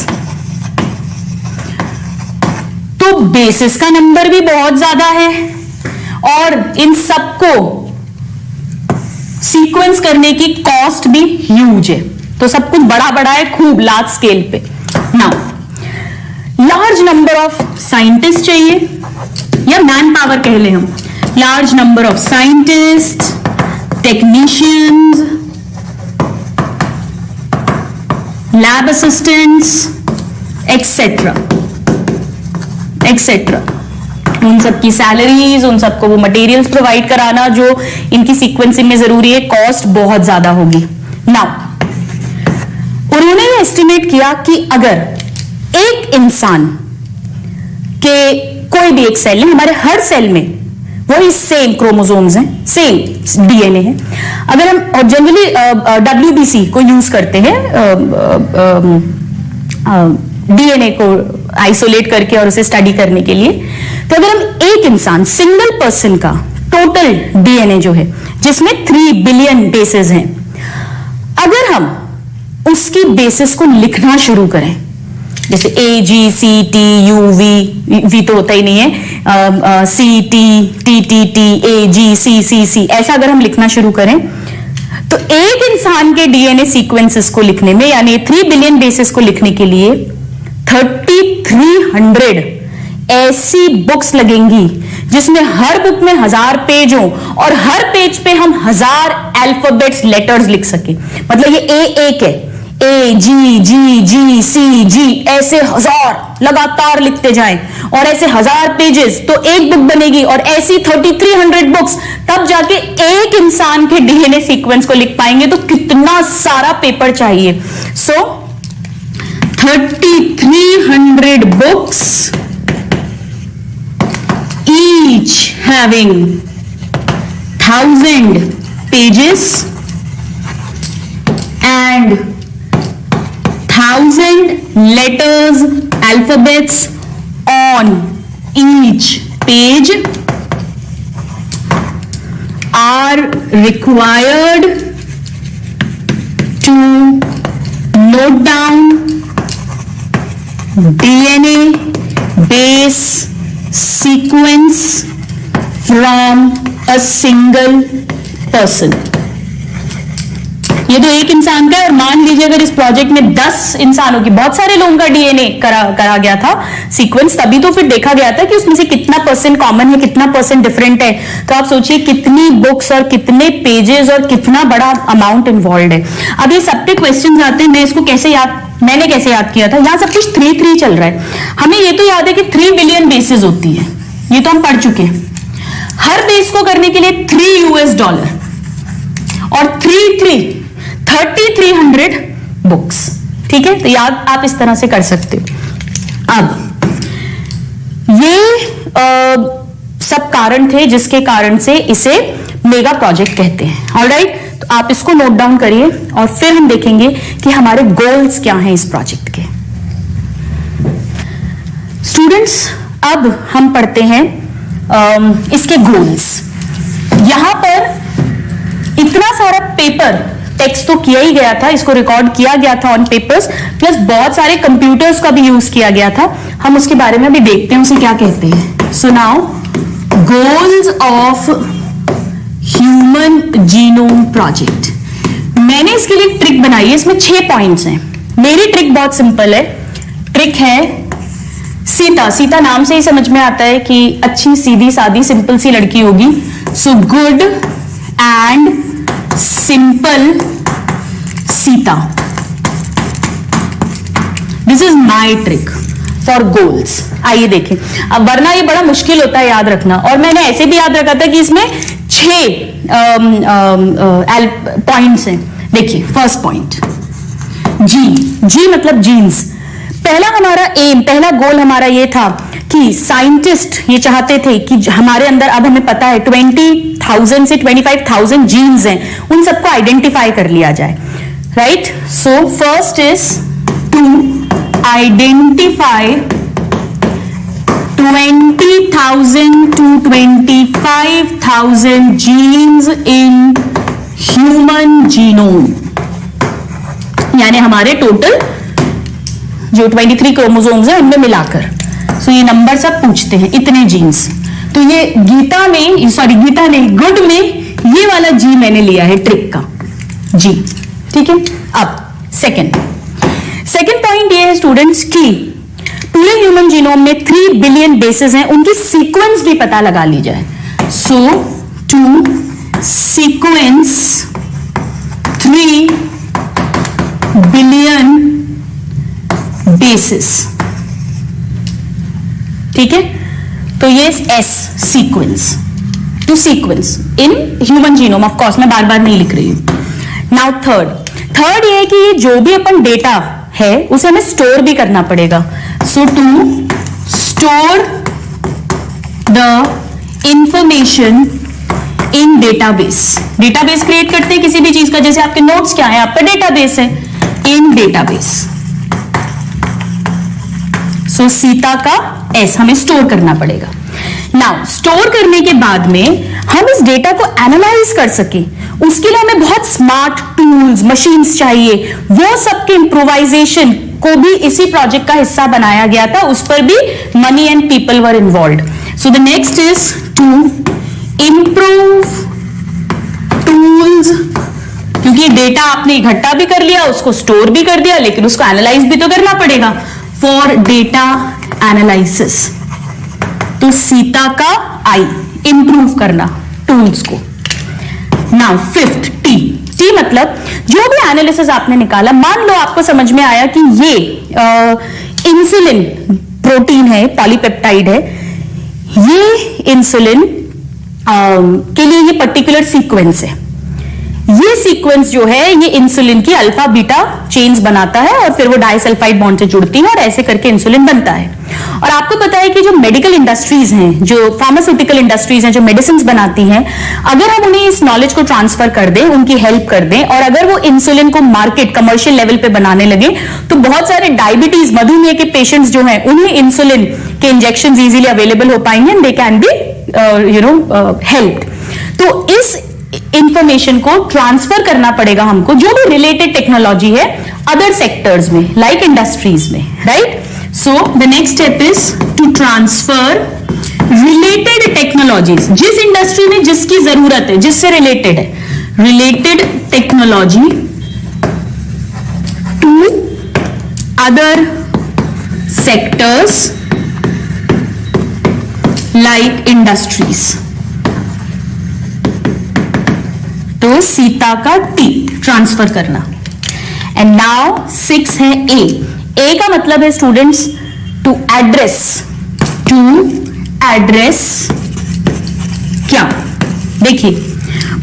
तो बेसिस का नंबर भी बहुत ज्यादा है और इन सबको सीक्वेंस करने की कॉस्ट भी ह्यूज है। तो सब कुछ बड़ा बड़ा है, खूब लार्ज स्केल पे। Now large number of scientist चाहिए, या मैन पावर कह ले हम, large number of scientist, technicians, lab assistants, etcetera etcetera. उन सबकी सैलरीज, उन सबको वो मटेरियल्स प्रोवाइड कराना जो इनकी सीक्वेंसिंग में जरूरी है, कॉस्ट बहुत ज्यादा होगी। नाउ उन्होंने ये एस्टिमेट किया कि अगर एक इंसान के कोई भी एक सेल है, हमारे हर सेल में वही सेम क्रोमोसोम्स हैं, सेम डीएनए है। अगर हम, और जनरली WBC को यूज करते हैं डीएनए को आइसोलेट करके और उसे स्टडी करने के लिए। तो अगर हम एक इंसान, सिंगल पर्सन का टोटल डीएनए जो है, जिसमें 3 बिलियन बेसिस हैं, अगर हम उसकी बेसिस को लिखना शुरू करें, जैसे AGCTUV तो होता ही नहीं है, CTTTTAGCCC, ऐसा अगर हम लिखना शुरू करें, तो एक इंसान के डीएनए सीक्वेंसेस को लिखने में, यानी 3 बिलियन बेसिस को लिखने के लिए 3300 ऐसी बुक्स लगेंगी, जिसमें हर बुक में 1000 पेज हो और हर पेज पे हम 1000 अल्फाबेट्स, लेटर्स लिख सके। मतलब ये एक है, AGGGCG, ऐसे 1000 लगातार लिखते जाएं और ऐसे 1000 पेजेस, तो एक बुक बनेगी। और ऐसी 3300 बुक्स, तब जाके एक इंसान के डीएनए सीक्वेंस को लिख पाएंगे। तो कितना सारा पेपर चाहिए। सो 3300 books, each having 1000 pages and 1000 letters, alphabets on each page are required to note down DNA base sequence from a single person। ये तो एक इंसान का है, और मान लीजिए अगर इस प्रोजेक्ट में 10 इंसानों की, बहुत सारे लोगों का डीएनए करा गया था सीक्वेंस, तभी तो फिर देखा गया था कि उसमें से कितना % कॉमन है, कितना % डिफरेंट है। तो आप सोचिए कितनी बुक्स और कितने पेजेस और कितना बड़ा अमाउंट इन्वॉल्व है। अब ये सबके क्वेश्चन आते हैं, मैंने कैसे याद किया था। यहां सब कुछ 3 चल रहा है। हमें ये तो याद है कि 3 बिलियन बेसिस होती है, ये तो हम पढ़ चुके हैं। हर बेस को करने के लिए $3 और 3300 बुक्स। ठीक है, तो याद आप इस तरह से कर सकते हो। अब ये सब कारण थे जिसके कारण से इसे मेगा प्रोजेक्ट कहते हैं। ऑलराइट, तो आप इसको नोट डाउन करिए और फिर हम देखेंगे कि हमारे गोल्स क्या हैं इस प्रोजेक्ट के। स्टूडेंट्स, अब हम पढ़ते हैं इसके गोल्स। यहां पर इतना सारा पेपर टेक्स्ट तो किया ही गया था, इसको रिकॉर्ड किया गया था ऑन पेपर्स, प्लस बहुत सारे कंप्यूटर्स का भी यूज किया गया था। हम उसके बारे में भी देखते हैं उसे क्या कहते हैं। So now goals of human genome project. मैंने इसके लिए ट्रिक बनाई है, इसमें 6 पॉइंट्स हैं। मेरी ट्रिक बहुत सिंपल है। ट्रिक है सीता नाम से ही समझ में आता है कि अच्छी सीधी सादी सिंपल सी लड़की होगी। So good and simple Sita, this is my trick. For goals. आइए देखें, अब वरना ये बड़ा मुश्किल होता है याद रखना, और मैंने ऐसे भी याद रखा था कि इसमें 6 पॉइंट्स हैं। देखिए फर्स्ट पॉइंट जी मतलब जीन्स। पहला हमारा एम, पहला गोल हमारा ये था कि साइंटिस्ट ये चाहते थे कि हमारे अंदर, अब हमें पता है 20,000 से 25,000 जीन्स हैं, उन सबको आइडेंटिफाई कर लिया जाए, right. So first is to identify 20,000 to 25,000 genes in human genome, यानी हमारे टोटल जो 23 क्रोमोसोम्स हैं उनमें मिलाकर। सो ये नंबर सब पूछते हैं, इतने जीन्स। तो ये गीता नहीं, गुड में ये वाला जी मैंने लिया है ट्रिक का जी, ठीक है। अब सेकंड पॉइंट ये है स्टूडेंट्स की पूरे ह्यूमन जीनोम में 3 बिलियन बेसेस हैं, उनकी सीक्वेंस भी पता लगा ली जाए। So to sequence 3 billion bases, ठीक है। तो ये as sequence, to sequence in human genome. Of course मैं बार बार नहीं लिख रही हूं। नाउ थर्ड ये है कि ये जो भी अपन डेटा है उसे हमें स्टोर भी करना पड़ेगा। So to store the information in database create करते हैं किसी भी चीज का, जैसे आपके नोट्स क्या है, आपका डेटाबेस है, इन डेटाबेस। सो सीता का एस हमें स्टोर करना पड़ेगा। नाउ स्टोर करने के बाद में हम इस डेटा को एनालाइज कर सके, उसके लिए हमें बहुत स्मार्ट टूल्स, मशीन्स चाहिए। वो सबके इम्प्रोवाइजेशन को भी इसी प्रोजेक्ट का हिस्सा बनाया गया था, उस पर भी money and people were involved. So the next is to improve tools, क्योंकि डेटा आपने इकट्ठा भी कर लिया, उसको स्टोर भी कर दिया, लेकिन उसको एनालाइज भी तो करना पड़ेगा, फॉर डेटा एनालिसिस। तो सीता का आई, इंप्रूव करना टूल्स को। नाउ फिफ्थ टी मतलब जो भी एनालिसिस आपने निकाला, मान लो आपको समझ में आया कि ये इंसुलिन प्रोटीन है, पॉलीपेप्टाइड है, ये इंसुलिन के लिए ये पर्टिकुलर सीक्वेंस है। ये सीक्वेंस जो है ये इंसुलिन की अल्फा बीटा चेन्स बनाता है और फिर वो डाइसल्फाइड बॉन्ड से जुड़ती है और ऐसे करके इंसुलिन बनता है। और आपको पता है कि जो मेडिकल इंडस्ट्रीज हैं, जो फार्मास्यूटिकल इंडस्ट्रीज हैं, जो मेडिसिन बनाती हैं, अगर हम उन्हें इस नॉलेज को ट्रांसफर कर दें, उनकी हेल्प कर दें, और अगर वो इंसुलिन को मार्केट कमर्शियल लेवल पे बनाने लगे, तो बहुत सारे डायबिटीज, मधुमेह के पेशेंट्स जो हैं उन्हें इंसुलिन के इंजेक्शन इजीली अवेलेबल हो पाएंगे and they can be helped. तो इस इंफॉर्मेशन को ट्रांसफर करना पड़ेगा हमको, जो भी रिलेटेड टेक्नोलॉजी है अदर सेक्टर्स में, लाइक इंडस्ट्रीज में, right. So the next step is to transfer related technologies, जिस इंडस्ट्री में जिसकी जरूरत है, जिससे रिलेटेड है, related technology to other sectors like industries. तो सीता का टी ट्रांसफर करना। एंड नाउ 6 है ए का मतलब है स्टूडेंट्स टू एड्रेस क्या। देखिए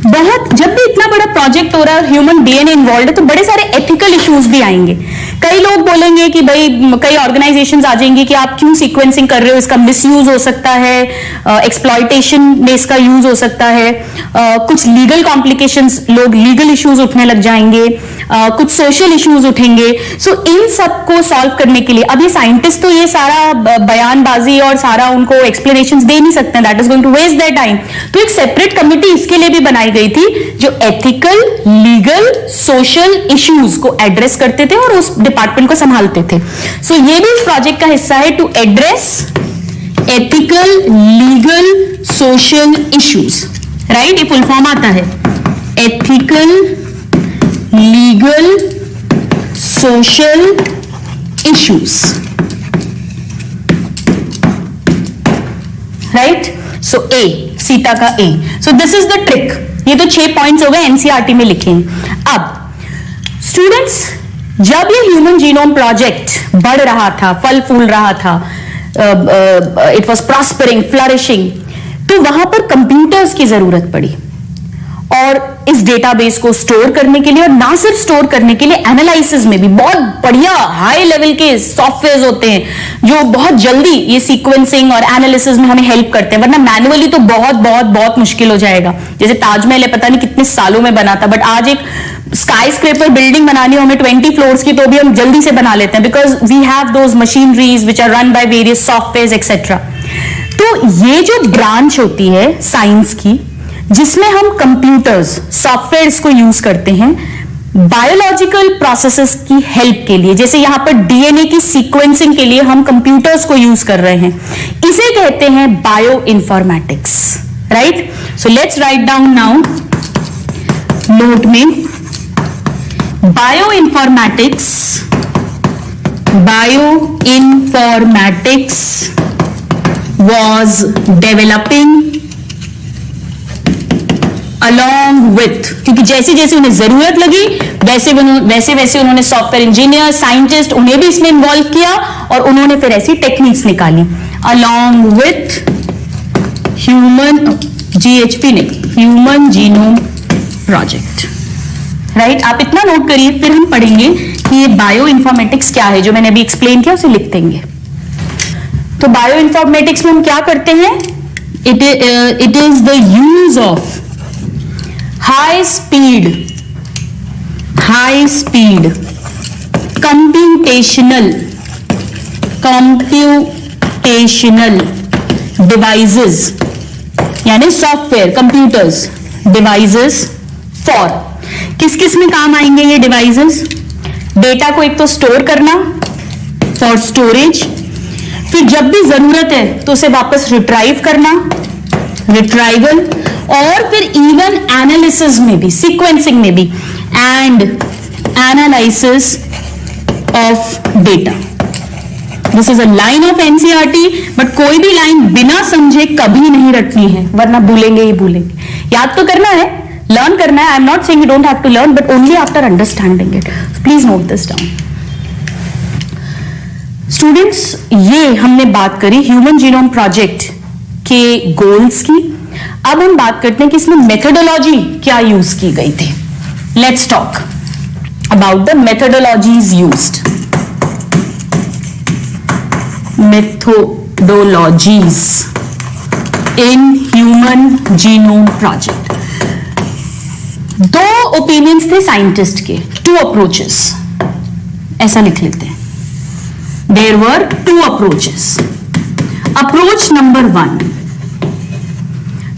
बहुत, जब भी इतना बड़ा प्रोजेक्ट हो रहा है, ह्यूमन डीएनए इन्वॉल्व है, तो बड़े सारे एथिकल इश्यूज भी आएंगे। कई लोग बोलेंगे कि भाई, कई ऑर्गेनाइजेशंस आ जाएंगी कि आप क्यों सीक्वेंसिंग कर रहे हो, इसका मिसयूज हो सकता है, एक्सप्लॉयटेशन में इसका यूज हो सकता है, कुछ लीगल कॉम्प्लिकेशंस, लोग लीगल इश्यूज उठने लग जाएंगे, कुछ सोशल इश्यूज उठेंगे। सो इन सब को सॉल्व करने के लिए अब ये साइंटिस्ट तो ये सारा बयानबाजी और सारा उनको एक्सप्लेनेशंस दे नहीं सकते, that is going to waste their time. तो एक सेपरेट कमिटी इसके लिए भी बनाई गई थी, जो एथिकल, लीगल, सोशल इश्यूज को एड्रेस करते थे और उस डिपार्टमेंट को संभालते थे। सो ये भी इस प्रोजेक्ट का हिस्सा है, to address ethical, legal, social issues, right. ये फुल फॉर्म आता है ethical, legal, social issues, right. So A, Sita का A. So this is the trick. ये तो 6 पॉइंट्स हो गए, एनसीईआरटी में लिखे। अब स्टूडेंट्स जब ये ह्यूमन जीनोम प्रोजेक्ट बढ़ रहा था, फल फूल रहा था, इट वॉज प्रॉस्परिंग, फ्लरिशिंग, तो वहां पर कंप्यूटर्स की जरूरत पड़ी और इस डेटाबेस को स्टोर करने के लिए, और ना सिर्फ स्टोर करने के लिए, एनालिसिस में भी बहुत बढ़िया हाई लेवल के सॉफ्टवेयर होते हैं जो बहुत जल्दी ये सीक्वेंसिंग और एनालिसिस में हमें हेल्प करते हैं, वरना मैन्युअली तो बहुत बहुत बहुत मुश्किल हो जाएगा। जैसे ताजमहल है, पता नहीं कितने सालों में बना था, बट आज एक स्काई स्क्रेपर बिल्डिंग बनानी हो हमें 20 फ्लोर्स की, तो भी हम जल्दी से बना लेते हैं, because we have those machineries which are run by various software etcetera. तो ये जो ब्रांच होती है साइंस की, जिसमें हम कंप्यूटर्स, सॉफ्टवेयर्स को यूज करते हैं बायोलॉजिकल प्रोसेसेस की हेल्प के लिए, जैसे यहां पर डीएनए की सीक्वेंसिंग के लिए हम कंप्यूटर्स को यूज कर रहे हैं, इसे कहते हैं bioinformatics, right? So let's write down now note में, bioinformatics was developing along with, क्योंकि जैसे जैसे उन्हें जरूरत लगी वैसे वैसे उन्होंने सॉफ्टवेयर इंजीनियर, साइंटिस्ट, उन्हें भी इसमें इन्वॉल्व किया और उन्होंने फिर ऐसी टेक्निक्स निकाली along with human genome project, right? आप इतना नोट करिए, फिर हम पढ़ेंगे कि ये बायो इन्फॉर्मेटिक्स क्या है, जो मैंने अभी एक्सप्लेन किया उसे लिख देंगे। तो बायो इन्फॉर्मेटिक्स में हम क्या करते हैं? It is the use of high speed computational devices, यानी सॉफ्टवेयर, कंप्यूटर्स, डिवाइसेस फॉर, किस किस में काम आएंगे ये डिवाइसेस? डेटा को एक तो स्टोर करना, फॉर स्टोरेज, फिर जब भी जरूरत है तो उसे वापस रिट्राइव करना, रिट्राइवल, और फिर इवन एनालिसिस में भी, सीक्वेंसिंग में भी, and analysis of data. This is a line of NCERT, but कोई भी लाइन बिना समझे कभी नहीं रटनी है, वरना भूलेंगे ही भूलेंगे। याद तो करना है, लर्न करना है। I am not saying you don't have to learn, but only after understanding it. Please note this down. Students, ये हमने बात करी ह्यूमन जीनोम प्रोजेक्ट के गोल्स की। अब हम बात करते हैं कि इसमें मेथोडोलॉजी क्या यूज की गई थी। Let's talk about the methodologies used. Methodologies in human genome project. दो ओपिनियंस थे साइंटिस्ट के, टू अप्रोचेस, ऐसा लिख लेते हैं। There were two approaches. Approach number 1,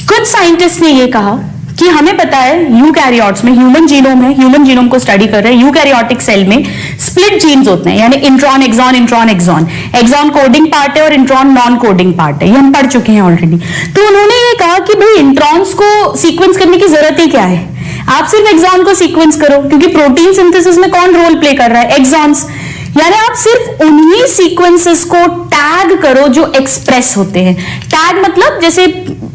कुछ साइंटिस्ट ने यह कहा कि हमें पता है यूकैरियोट्स में ह्यूमन जीनोम है, ह्यूमन जीनोम को स्टडी कर रहे हैं, यूकैरियोटिक सेल में स्प्लिट जीन्स होते हैं, यानी intron exon, intron exon, exon coding part है और इंट्रॉन नॉन कोडिंग पार्ट है, ये हम पढ़ चुके हैं ऑलरेडी। तो उन्होंने ये कहा कि भाई इंट्रॉन्स को सीक्वेंस करने की जरूरत ही क्या है, आप सिर्फ एक्सॉन को सीक्वेंस करो, क्योंकि प्रोटीन सिंथेसिस में कौन रोल प्ले कर रहा है? एक्सॉन्स। यानी आप सिर्फ उन्हीं सीक्वेंसेस को टैग करो जो एक्सप्रेस होते हैं। टैग मतलब जैसे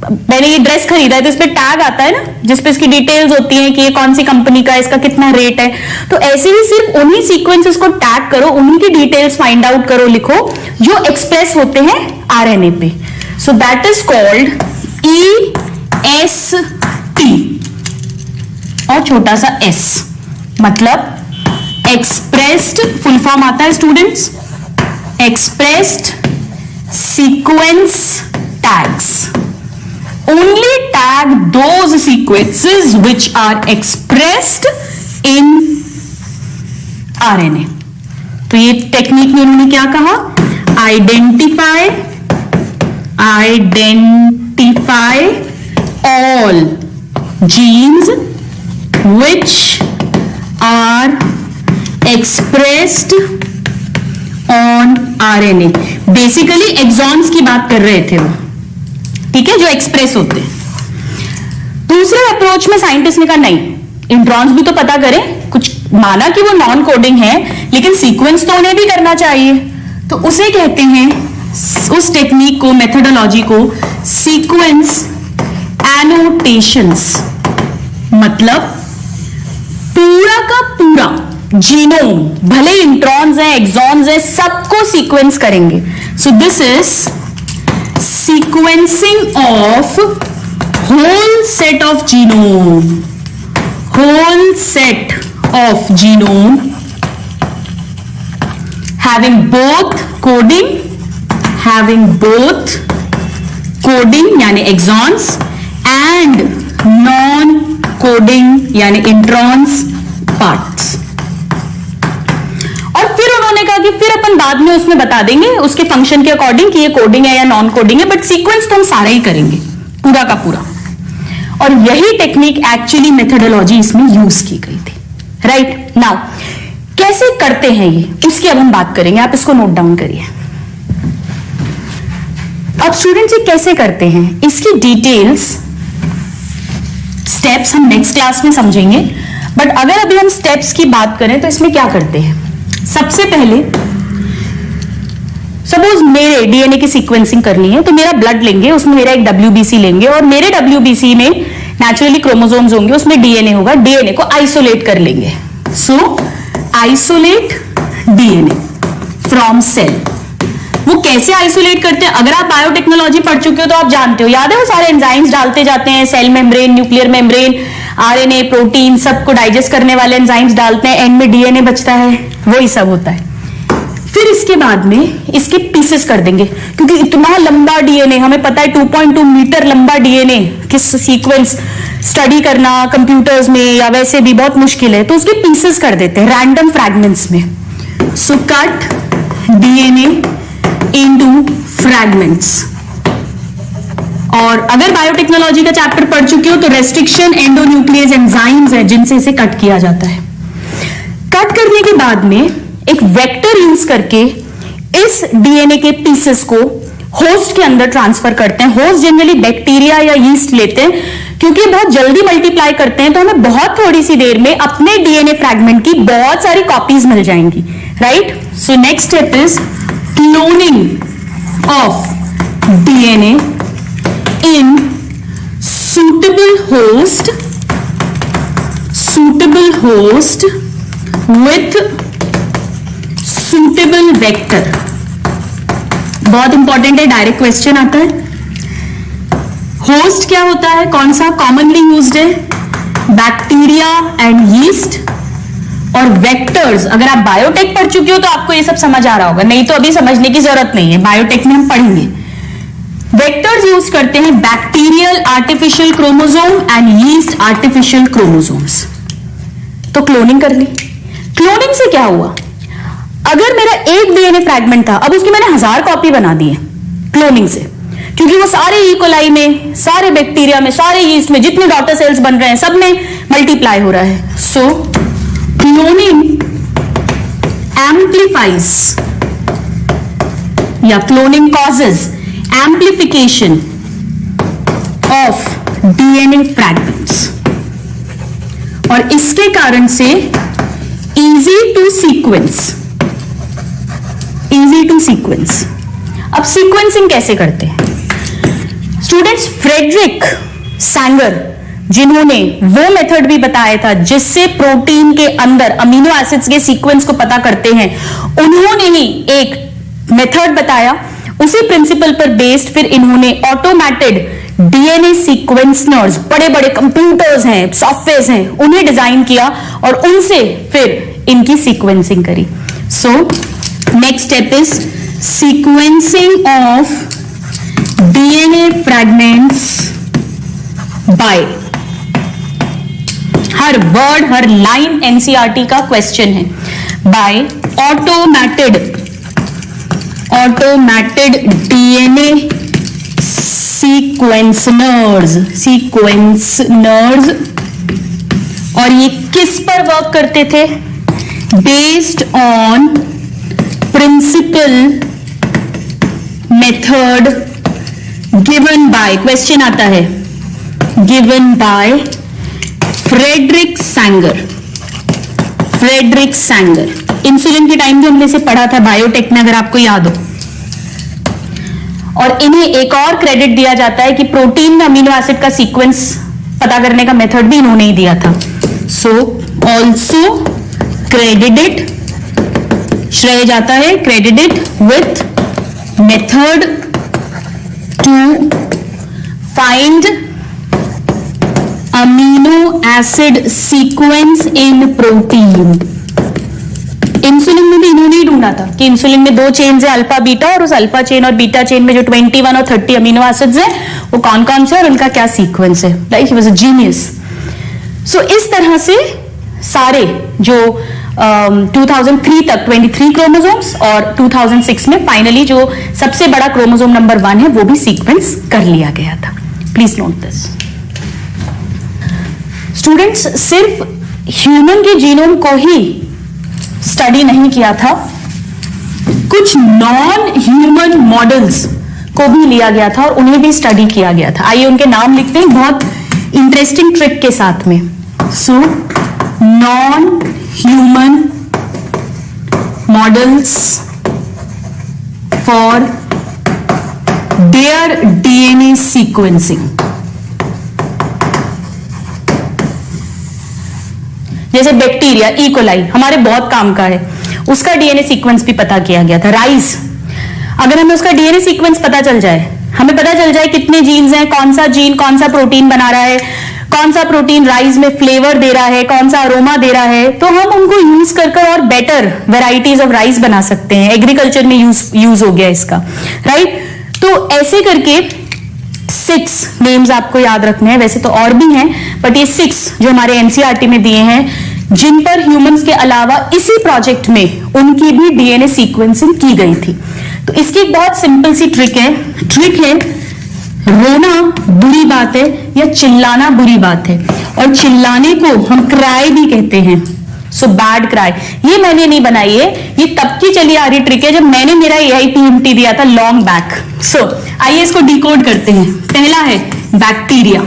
मैंने ये ड्रेस खरीदा है तो इस पे टैग आता है ना, जिसपे इसकी डिटेल्स होती हैं कि ये कौन सी कंपनी का है, इसका कितना रेट है। तो ऐसे ही सिर्फ उन्हीं सीक्वेंसेस को टैग करो, उन्हीं की डिटेल्स फाइंड आउट करो, लिखो, जो एक्सप्रेस होते हैं आरएनए पे। So that is called EST और छोटा सा s, मतलब एक्सप्रेस्ड, फुल फॉर्म आता है students, expressed sequence tags. Only tag those sequences which are expressed in RNA. तो ये टेक्निक में उन्होंने क्या कहा? Identify all genes which are expressed on RNA. Basically exons की बात कर रहे थे वो, ठीक है, जो एक्सप्रेस होते हैं। दूसरे अप्रोच में साइंटिस्ट ने कहा नहीं, इंट्रॉन्स भी तो पता करें, कुछ माना कि वो नॉन कोडिंग है लेकिन सीक्वेंस तो उन्हें भी करना चाहिए। तो उसे कहते हैं, उस टेक्निक को, मेथोडोलॉजी को सीक्वेंस एनोटेशंस, मतलब पूरा का पूरा जीनोम, भले इंट्रॉन्स हैं, एक्सॉन्स हैं, सबको सीक्वेंस करेंगे. So this is sequencing of whole set of genome, whole set of genome having both coding यानी एक्सॉन्स एंड नॉन कोडिंग यानी इंट्रॉन्स पार्ट्स. और फिर उन्होंने कहा कि फिर अपन बाद में उसमें बता देंगे उसके फंक्शन के अकॉर्डिंग कि ये कोडिंग है या नॉन कोडिंग है, बट सीक्वेंस तो हम सारा ही करेंगे पूरा का पूरा. और यही टेक्निक एक्चुअली मेथोडोलॉजी इसमें यूज की गई थी. राइट नाउ कैसे करते हैं ये, उसकी अब हम बात करेंगे. आप इसको नोट डाउन करिए. अब स्टूडेंट्स ये कैसे करते हैं, इसकी डिटेल्स स्टेप्स हम नेक्स्ट क्लास में समझेंगे. बट अगर अभी हम स्टेप्स की बात करें तो इसमें क्या करते हैं. सबसे पहले सपोज मेरे डीएनए की सीक्वेंसिंग करनी है तो मेरा ब्लड लेंगे, उसमें मेरा एक WBC लेंगे और मेरे WBC में नेचुरली क्रोमोसोम्स होंगे, उसमें डीएनए होगा. डीएनए को आइसोलेट कर लेंगे. सो आइसोलेट डीएनए फ्रॉम सेल. वो कैसे आइसोलेट करते हैं, अगर आप बायोटेक्नोलॉजी पढ़ चुके हो तो आप जानते हो. याद है वो सारे एंजाइम्स डालते जाते हैं, cell membrane, nuclear membrane, RNA, protein, सबको डाइजेस्ट करने वाले एंजाइम्स डालते हैं, एंड में डीएनए बचता है. वही सब होता है. फिर इसके बाद में इसके पीसेस कर देंगे, क्योंकि इतना लंबा डीएनए, हमें पता है 2.2 मीटर लंबा डीएनए किस सीक्वेंस स्टडी करना कंप्यूटर्स में या वैसे भी बहुत मुश्किल है, तो उसके पीसेस कर देते हैं रैंडम फ्रैगमेंट्स में. So cut DNA into fragments. और अगर बायोटेक्नोलॉजी का चैप्टर पढ़ चुके हो तो रेस्ट्रिक्शन एंडोन्यूक्लियस एंजाइम्स है जिनसे इसे कट किया जाता है. कट करने के बाद में एक वेक्टर यूज करके इस डीएनए के पीसेस को होस्ट के अंदर ट्रांसफर करते हैं. होस्ट जनरली बैक्टीरिया या यीस्ट लेते हैं, क्योंकि बहुत जल्दी मल्टीप्लाई करते हैं तो हमें बहुत थोड़ी सी देर में अपने डीएनए फ्रैगमेंट की बहुत सारी कॉपीज मिल जाएंगी. Right. So next step is cloning of DNA in suitable host with suitable vector. बहुत इंपॉर्टेंट है, डायरेक्ट क्वेश्चन आता है. होस्ट क्या होता है, कौन सा कॉमनली यूज्ड है, बैक्टीरिया एंड यीस्ट. और वेक्टर्स, अगर आप बायोटेक पढ़ चुके हो तो आपको ये सब समझ आ रहा होगा, नहीं तो अभी समझने की जरूरत नहीं है, बायोटेक में हम पढ़ेंगे. वेक्टर्स यूज करते हैं bacterial artificial chromosome and yeast artificial chromosomes. तो क्लोनिंग कर ली. क्लोनिंग से क्या हुआ, अगर मेरा एक डीएनए फ्रैगमेंट था, अब उसकी मैंने 1000 कॉपी बना दी है क्लोनिंग से, क्योंकि वो सारे इकोलाई में, सारे बैक्टीरिया में, सारे यीस्ट में जितने डॉटर सेल्स बन रहे हैं सब में मल्टीप्लाई हो रहा है. सो क्लोनिंग एम्प्लीफाइज या cloning causes amplification of DNA fragments. और इसके कारण से इजी टू सीक्वेंस. अब सीक्वेंसिंग कैसे करते हैं स्टूडेंट्स. फ्रेडरिक सैंगर जिन्होंने वो मेथड भी बताया था जिससे प्रोटीन के अंदर अमीनो एसिड्स के सीक्वेंस को पता करते हैं, उन्होंने ही एक मेथड बताया. उसी प्रिंसिपल पर बेस्ड फिर इन्होंने ऑटोमेटेड डीएनए सीक्वेंसर्स, बड़े बड़े कंप्यूटर्स हैं, सॉफ्टवेयर्स हैं, उन्हें डिजाइन किया और उनसे फिर इनकी सीक्वेंसिंग करी. So next step is sequencing of DNA fragments by, हर वर्ड हर लाइन एनसीईआरटी का क्वेश्चन है, बाय ऑटोमेटेड डीएनए सीक्वेंसर्स. और ये किस पर वर्क करते थे, based on principle method given by, question आता है, given by Frederick Sanger. Insulin के टाइम भी हमने इसे पढ़ा था बायोटेक में, अगर आपको याद हो. और इन्हें एक और क्रेडिट दिया जाता है कि प्रोटीन में अमीनो एसिड का सीक्वेंस पता करने का मेथड भी इन्होंने ही दिया था. सो ऑल्सो credited, श्रेय जाता है credited with method to find amino acid sequence in protein. Insulin में भी इन्होंने ही ढूंढा था कि इंसुलिन में 2 चेन्स है, अल्फा बीटा, और उस अल्फा चेन और बीटा चेन में जो 21 और 30 अमीनो एसिड्स हैं वो कौन कौन से और उनका क्या सीक्वेंस है. Like he was a genius. सो इस तरह से सारे जो 2003 तक 23 क्रोमोसोम्स और 2006 में फाइनली जो सबसे बड़ा क्रोमोसोम नंबर 1 है वो भी सीक्वेंस कर लिया गया था. Please note this. स्टूडेंट्स, सिर्फ ह्यूमन के जीनोम को ही स्टडी नहीं किया था, कुछ नॉन ह्यूमन मॉडल्स को भी लिया गया था और उन्हें भी स्टडी किया गया था. आइए उनके नाम लिखते हैं बहुत इंटरेस्टिंग ट्रिक के साथ में. So non human models for their DNA sequencing. जैसे बैक्टीरिया ई कोलाई हमारे बहुत काम का है, उसका डीएनए सीक्वेंस भी पता किया गया था. राइस, अगर हमें उसका डीएनए सीक्वेंस पता चल जाए, हमें पता चल जाए कितने जीन्स हैं, कौन सा जीन कौन सा प्रोटीन बना रहा है, कौन सा प्रोटीन राइस में फ्लेवर दे रहा है, कौन सा अरोमा दे रहा है, तो हम उनको यूज कर और बेटर वेराइटीज ऑफ राइस बना सकते हैं. एग्रीकल्चर में यूज हो गया इसका, राइट. तो ऐसे करके 6 नेम्स आपको याद रखने हैं. वैसे तो और भी हैं, बट ये 6 जो हमारे एनसीईआरटी में दिए हैं, जिन पर ह्यूमंस के अलावा इसी प्रोजेक्ट में उनकी भी डीएनए सीक्वेंसिंग की गई थी. तो इसकी एक बहुत सिंपल सी ट्रिक है रोना बुरी बात है या चिल्लाना बुरी बात है, और चिल्लाने को हम क्राई भी कहते हैं. सो बैड क्राई ये मैंने नहीं बनाई है, ये तब की चली आ रही ट्रिक है जब मैंने मेरा AIPMT दिया था लॉन्ग बैक. सो आइए इसको डिकोड करते हैं. पहला है बैक्टीरिया,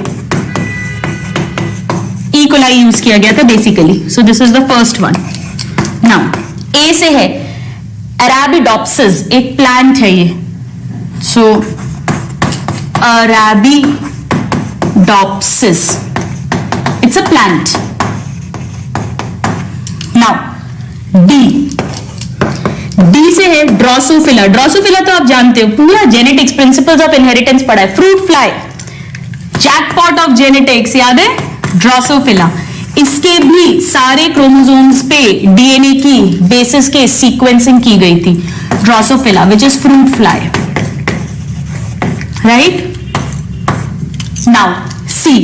ई कोलाई यूज किया गया था basically. So this is the first one. Now A से है अरेबिडोप्सिस, एक प्लांट है ये. So Arabidopsis, it's a plant. Now D से है ड्रोसोफिला. ड्रोसोफिला तो आप जानते हो, पूरा जेनेटिक्स प्रिंसिपल्स ऑफ इनहेरिटेंस पढ़ा है. Fruit fly, jackpot of genetics याद है, ड्रोसोफिला. इसके भी सारे क्रोमोसोम्स पे डीएनए की बेसिस के सीक्वेंसिंग की गई थी. Drosophila which is fruit fly, right. Now see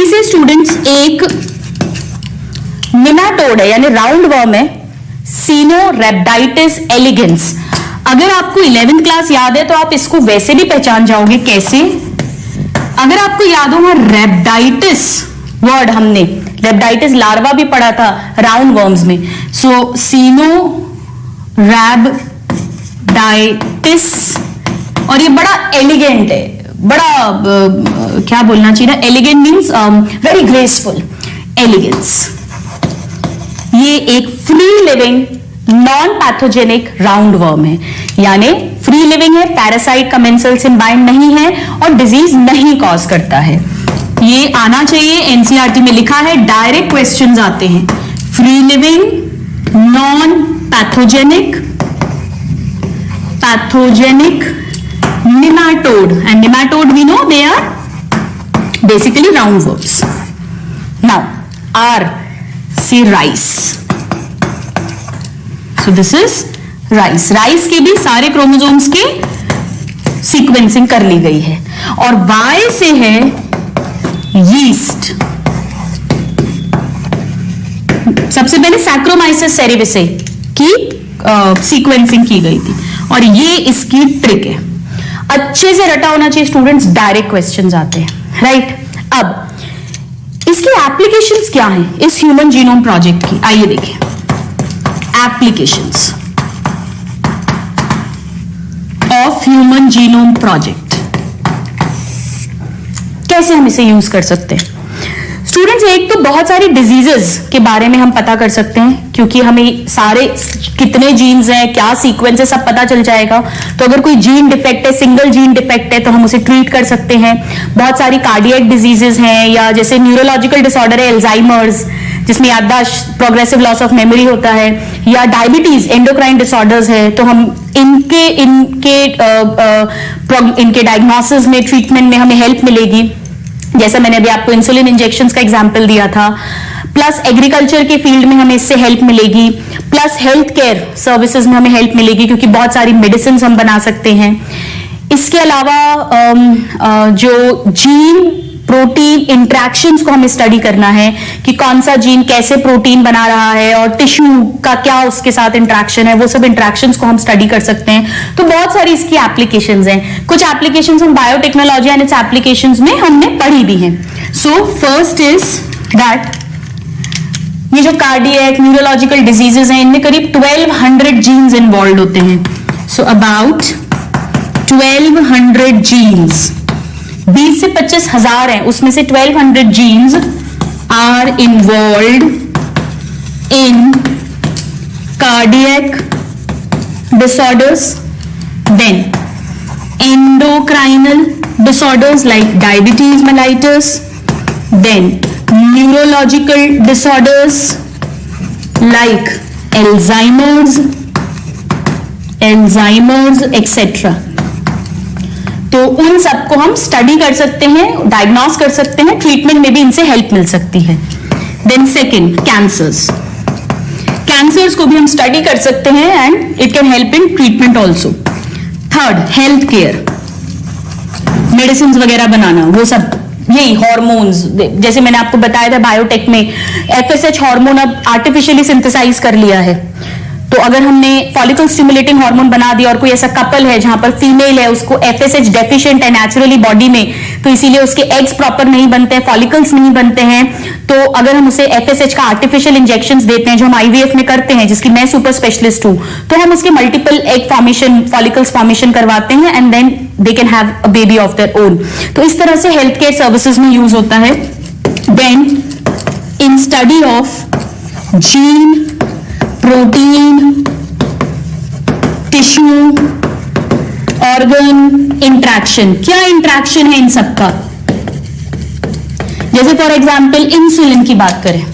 से स्टूडेंट्स एक निमेटोड है यानी राउंड वर्म है, सिनोरैब्डाइटिस एलिगेंस. अगर आपको 11th क्लास याद है तो आप इसको वैसे भी पहचान जाओगे. कैसे? अगर आपको याद हो रैब्डाइटिस वर्ड, हमने रैब्डाइटिस लार्वा भी पढ़ा था राउंड वर्म्स में. सो सिनोरैब्डाइटिस, और ये बड़ा एलिगेंट है, बड़ा क्या बोलना चाहिए ना, elegant means very graceful, elegance. ये एक free living non pathogenic roundworm है, यानी फ्री लिविंग है, पैरासाइट कमेंसल सिम्बाइंड नहीं है और डिजीज नहीं कॉज करता है. ये आना चाहिए, एनसीईआरटी में लिखा है, डायरेक्ट क्वेश्चंस आते हैं. Free living non pathogenic nematode, and nematode we know they are basically roundworms. Now R, say rice. So this is rice. rice के भी सारे क्रोमोसोम्स के सीक्वेंसिंग कर ली गई है. और Y से है yeast. सबसे पहले सैक्रोमाइसिस सेरेविसे की सीक्वेंसिंग की गई थी, और ये इसकी ट्रिक है. अच्छे से रटा होना चाहिए स्टूडेंट्स, डायरेक्ट क्वेश्चंस आते हैं, राइट. अब इसकी एप्लीकेशंस क्या हैं इस ह्यूमन जीनोम प्रोजेक्ट की, आइए देखें. Applications of human genome project, कैसे हम इसे यूज कर सकते हैं स्टूडेंट्स. एक तो बहुत सारी डिजीजेस के बारे में हम पता कर सकते हैं, क्योंकि हमें सारे कितने जीन्स हैं, क्या सीक्वेंस है, सब पता चल जाएगा. तो अगर कोई जीन डिफेक्ट है, सिंगल जीन डिफेक्ट है, तो हम उसे ट्रीट कर सकते हैं. बहुत सारी कार्डियक डिजीजेस हैं, या जैसे न्यूरोलॉजिकल डिसऑर्डर है, एल्जाइमर्स, जिसमें याददाश्त, प्रोग्रेसिव लॉस ऑफ मेमोरी होता है, या डायबिटीज, एंडोक्राइन डिसऑर्डर्स है, तो हम इनके डायग्नोसिस में, ट्रीटमेंट में हमें हेल्प मिलेगी, जैसा मैंने अभी आपको इंसुलिन इंजेक्शंस का एग्जांपल दिया था। प्लस एग्रीकल्चर के फील्ड में हमें इससे हेल्प मिलेगी, प्लस हेल्थ केयर सर्विसेज में हमें हेल्प मिलेगी, क्योंकि बहुत सारी मेडिसिन हम बना सकते हैं। इसके अलावा जो जीन प्रोटीन इंटरेक्शंस को हमें स्टडी करना है कि कौन सा जीन कैसे प्रोटीन बना रहा है और टिश्यू का क्या उसके साथ इंटरेक्शन है, वो सब इंटरेक्शंस को हम स्टडी कर सकते हैं। तो बहुत सारी इसकी एप्लीकेशंस हैं। कुछ एप्लीकेशंस हम बायोटेक्नोलॉजी एंड इट्स एप्लीकेशंस में हमने पढ़ी भी हैं। सो फर्स्ट इज दैट ये जो कार्डियक न्यूरोलॉजिकल डिजीजेस हैं, इनमें करीब 1200 जीन्स इन्वॉल्व होते हैं। सो अबाउट 1200 जीन्स, 20 से 25,000 हैं, उसमें से 1200 genes are involved in cardiac disorders, then endocrinal disorders like diabetes mellitus, then neurological disorders like Alzheimer's etc. तो उन सबको हम स्टडी कर सकते हैं, डायग्नोस कर सकते हैं, ट्रीटमेंट में भी इनसे हेल्प मिल सकती है। देन सेकेंड, कैंसर्स को भी हम स्टडी कर सकते हैं and it can help in treatment also. Third, health care, medicine वगैरह बनाना, वो सब यही हार्मोन्स, जैसे मैंने आपको बताया था बायोटेक में एफएसएच हार्मोन अब आर्टिफिशियली सिंथेसाइज कर लिया है। तो अगर हमने फॉलिकल स्टिमुलेटिंग हार्मोन बना दिया और कोई ऐसा कपल है जहां पर फीमेल है, उसको एफएसएच डेफिशिएंट है नेचुरली बॉडी में, तो इसीलिए उसके एग्स प्रॉपर नहीं बनते हैं, फॉलिकल्स नहीं बनते हैं, तो अगर हम उसे एफएसएच का आर्टिफिशियल इंजेक्शंस देते हैं जो हम आईवीएफ में करते हैं, जिसकी मैं सुपर स्पेशलिस्ट हूं, तो हम उसके multiple egg formation, follicles formation करवाते हैं and then they can have a baby of their own. तो इस तरह से हेल्थ केयर सर्विसेज में यूज होता है। Then in study of gene, protein, tissue, organ interaction, क्या इंट्रैक्शन है इन सबका, जैसे फॉर एग्जांपल इंसुलिन की बात करें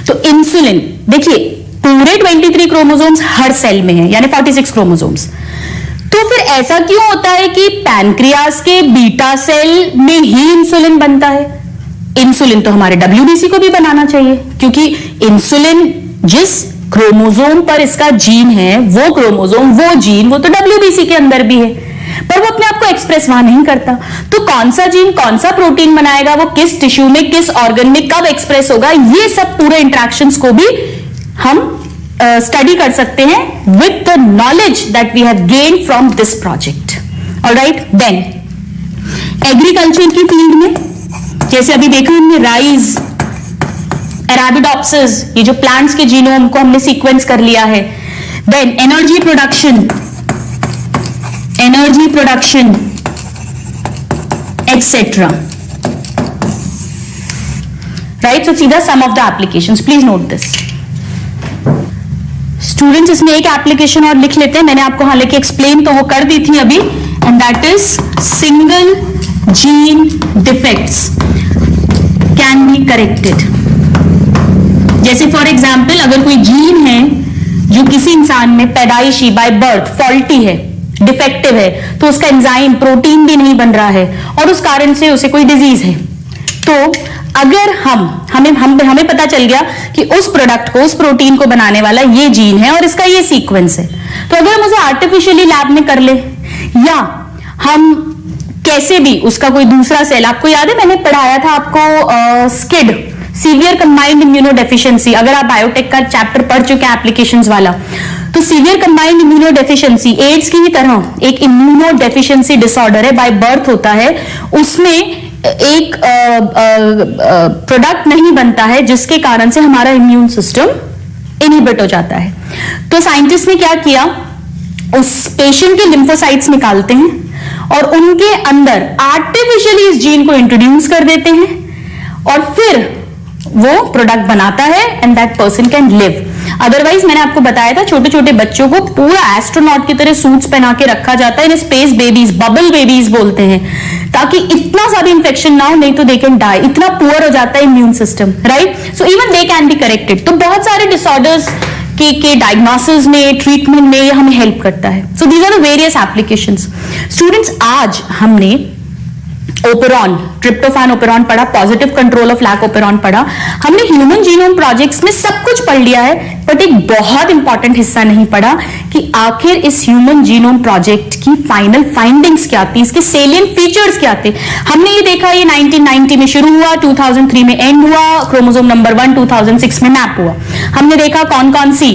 तो इंसुलिन देखिए पूरे 23 क्रोमोसोम्स हर सेल में है, यानी 46 क्रोमोसोम्स। तो फिर ऐसा क्यों होता है कि पैनक्रियास के बीटा सेल में ही इंसुलिन बनता है? इंसुलिन तो हमारे डब्ल्यूबीसी को भी बनाना चाहिए, क्योंकि इंसुलिन जिस क्रोमोसोम पर इसका जीन है, वो क्रोमोसोम, वो जीन, वो तो डब्ल्यूबीसी के अंदर भी है, पर वो अपने आप को एक्सप्रेस वहां नहीं करता। तो कौन सा जीन कौन सा प्रोटीन बनाएगा, वो किस टिश्यू में, किस ऑर्गन में कब एक्सप्रेस होगा, ये सब पूरे इंटरेक्शंस को भी हम स्टडी कर सकते हैं with the knowledge that we have gained from this project. Alright, then agriculture की फील्ड में जैसे अभी देखा हमने राइस, अरेबिडोप्सिस, ये जो प्लांट्स के जीनोम को हमने सीक्वेंस कर लिया है। Then energy production etcetera, right. So सीधा some of the applications, please note this. Students इसमें एक एप्लीकेशन और लिख लेते हैं, मैंने आपको हालांकि एक्सप्लेन तो वो कर दी थी अभी, and that is single gene defects can be corrected. जैसे फॉर एग्जाम्पल अगर कोई जीन है जो किसी इंसान में पैदाइशी बाय बर्थ फॉल्टी है, डिफेक्टिव है, तो उसका एंजाइम प्रोटीन भी नहीं बन रहा है और उस कारण से उसे कोई डिजीज है, तो अगर हमें पता चल गया कि उस प्रोडक्ट को, उस प्रोटीन को बनाने वाला ये जीन है और इसका ये सीक्वेंस है, तो अगर हम उसे आर्टिफिशियली लैब में कर ले, या हम कैसे भी उसका कोई दूसरा सेल, आपको याद है मैंने पढ़ाया था आपको skid, severe combined immuno deficiency, अगर आप बायोटेक का चैप्टर पढ़ चुके हैं एप्लीकेशंस वाला, तो severe combined immunodeficiency AIDS की ही तरह एक इम्यूनो डेफिशिएंसी डिसऑर्डर है, बाय बर्थ होता है। उसमें एक प्रोडक्ट नहीं बनता है जिसके कारण से हमारा इम्यून सिस्टम इनहिबिट हो जाता है। तो साइंटिस्ट ने क्या किया, उस पेशेंट के लिम्फोसाइट्स निकालते हैं और उनके अंदर आर्टिफिशियली इस जीन को इंट्रोड्यूस कर देते हैं और फिर वो प्रोडक्ट बनाता है and that person can live. Otherwise मैंने आपको बताया था छोटे छोटे बच्चों को पूरा एस्ट्रोनॉट की तरह सूट्स पहना के रखा जाता है, in space babies, bubble babies बोलते हैं, ताकि इतना ज्यादा इंफेक्शन ना हो, नहीं तो दे कैन डाई, इतना पुअर हो जाता है immune system, right? So even they can be corrected. तो बहुत सारे डिसऑर्डर्स के डायग्नोसिस में, ट्रीटमेंट में ये हमें हेल्प करता है। So these are the various applications. Students, आज हमने ओपेरॉन, ट्रिप्टोफैन ओपेरॉन पढ़ा, positive control of lac operon पढ़ा। हमने ह्यूमन जीनोम प्रोजेक्ट्स में सब कुछ पढ़ लिया है, बट एक बहुत इंपॉर्टेंट हिस्सा नहीं पढ़ा कि आखिर इस ह्यूमन जीनोम प्रोजेक्ट की फाइनल फाइंडिंग्स क्या थी, इसके सेलिएंट फीचर्स क्या थे। हमने ये देखा, ये 1990 में शुरू हुआ, 2003 में एंड हुआ, क्रोमोसोम नंबर 1 2006 में मैप हुआ। हमने देखा कौन कौन सी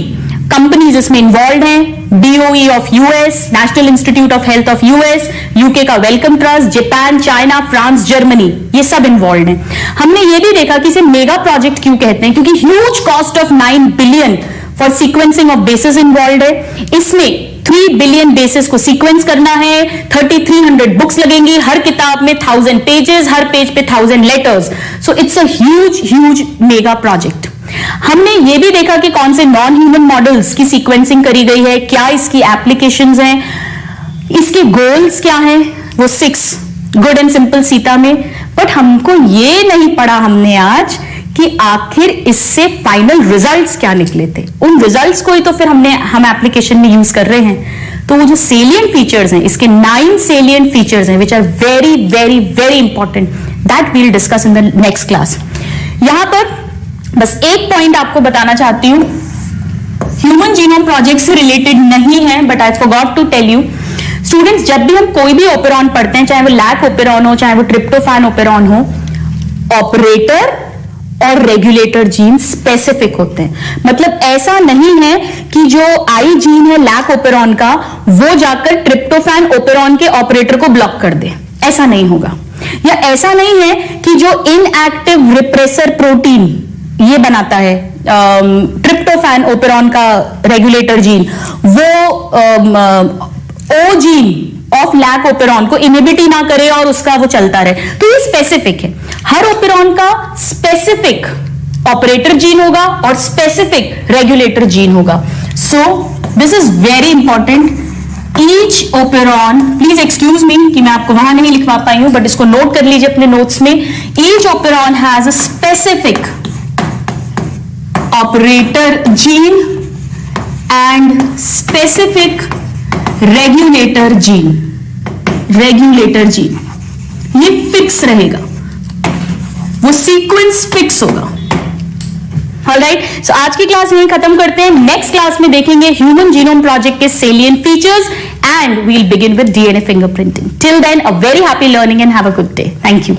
कंपनीज इसमें इन्वॉल्व हैं, DOE of US, national institute of health of US, UK का Wellcome Trust, Japan, China, France, Germany, ये सब इन्वॉल्व हैं। हमने ये भी देखा कि इसे मेगा प्रोजेक्ट क्यों कहते हैं, क्योंकि huge cost of 9 billion for sequencing of basis involve है। इसमें 3 बिलियन बेसिस को सीक्वेंस करना है, 3300 बुक्स लगेंगी, हर किताब में 1000 पेजेस, हर पेज पे 1000 letters. So it's a huge mega project. हमने ये भी देखा कि कौन से नॉन ह्यूमन मॉडल्स की सीक्वेंसिंग करी गई है, क्या इसकी एप्लीकेशंस हैं, इसके गोल्स क्या हैं, वो 6 गुड एंड सिंपल सीता में। बट हमको ये नहीं पढ़ा हमने आज कि आखिर इससे फाइनल रिजल्ट्स क्या निकले थे। उन रिजल्ट्स को ही तो फिर हम एप्लीकेशन में यूज कर रहे हैं। तो वो जो सेलिएंट फीचर्स हैं, इसके 9 सेलिएंट फीचर्स हैं which are very very very important, that we'll discuss in the next class. यहां पर बस एक पॉइंट आपको बताना चाहती हूं, ह्यूमन जीनोम प्रोजेक्ट से रिलेटेड नहीं है, but I forgot to tell you students, जब भी हम कोई भी ओपेरॉन पढ़ते हैं, चाहे वो लैक ओपेरॉन हो, चाहे वो ट्रिप्टोफैन ओपेरॉन हो, ऑपरेटर और रेगुलेटर जीन स्पेसिफिक होते हैं। मतलब ऐसा नहीं है कि जो आई जीन है लैक ओपेरॉन का, वो जाकर ट्रिप्टोफैन ओपेरॉन के ऑपरेटर को ब्लॉक कर दे, ऐसा नहीं होगा। या ऐसा नहीं है कि जो इनएक्टिव रिप्रेसर प्रोटीन ये बनाता है ट्रिप्टोफैन ओपेरॉन का रेगुलेटर जीन, वो O gene of lac operon को इनहिबिट ही ना करे और उसका वो चलता रहे। तो ये स्पेसिफिक है, हर ओपेरॉन का स्पेसिफिक ऑपरेटर जीन होगा और स्पेसिफिक रेगुलेटर जीन होगा। सो this is very important. Each operon, please excuse me कि मैं आपको वहां नहीं लिखवा पाई हूं, बट इसको नोट कर लीजिए अपने नोट्स में। Each operon has a specific operator gene and specific regulator gene. Regulator gene ये फिक्स रहेगा, वो सीक्वेंस फिक्स होगा। ऑलराइट, सो आज की क्लास यहीं खत्म करते हैं। नेक्स्ट क्लास में देखेंगे ह्यूमन जीनोम प्रोजेक्ट के salient features and we'll begin with DNA fingerprinting. Till then, a very happy learning and have a good day. Thank you.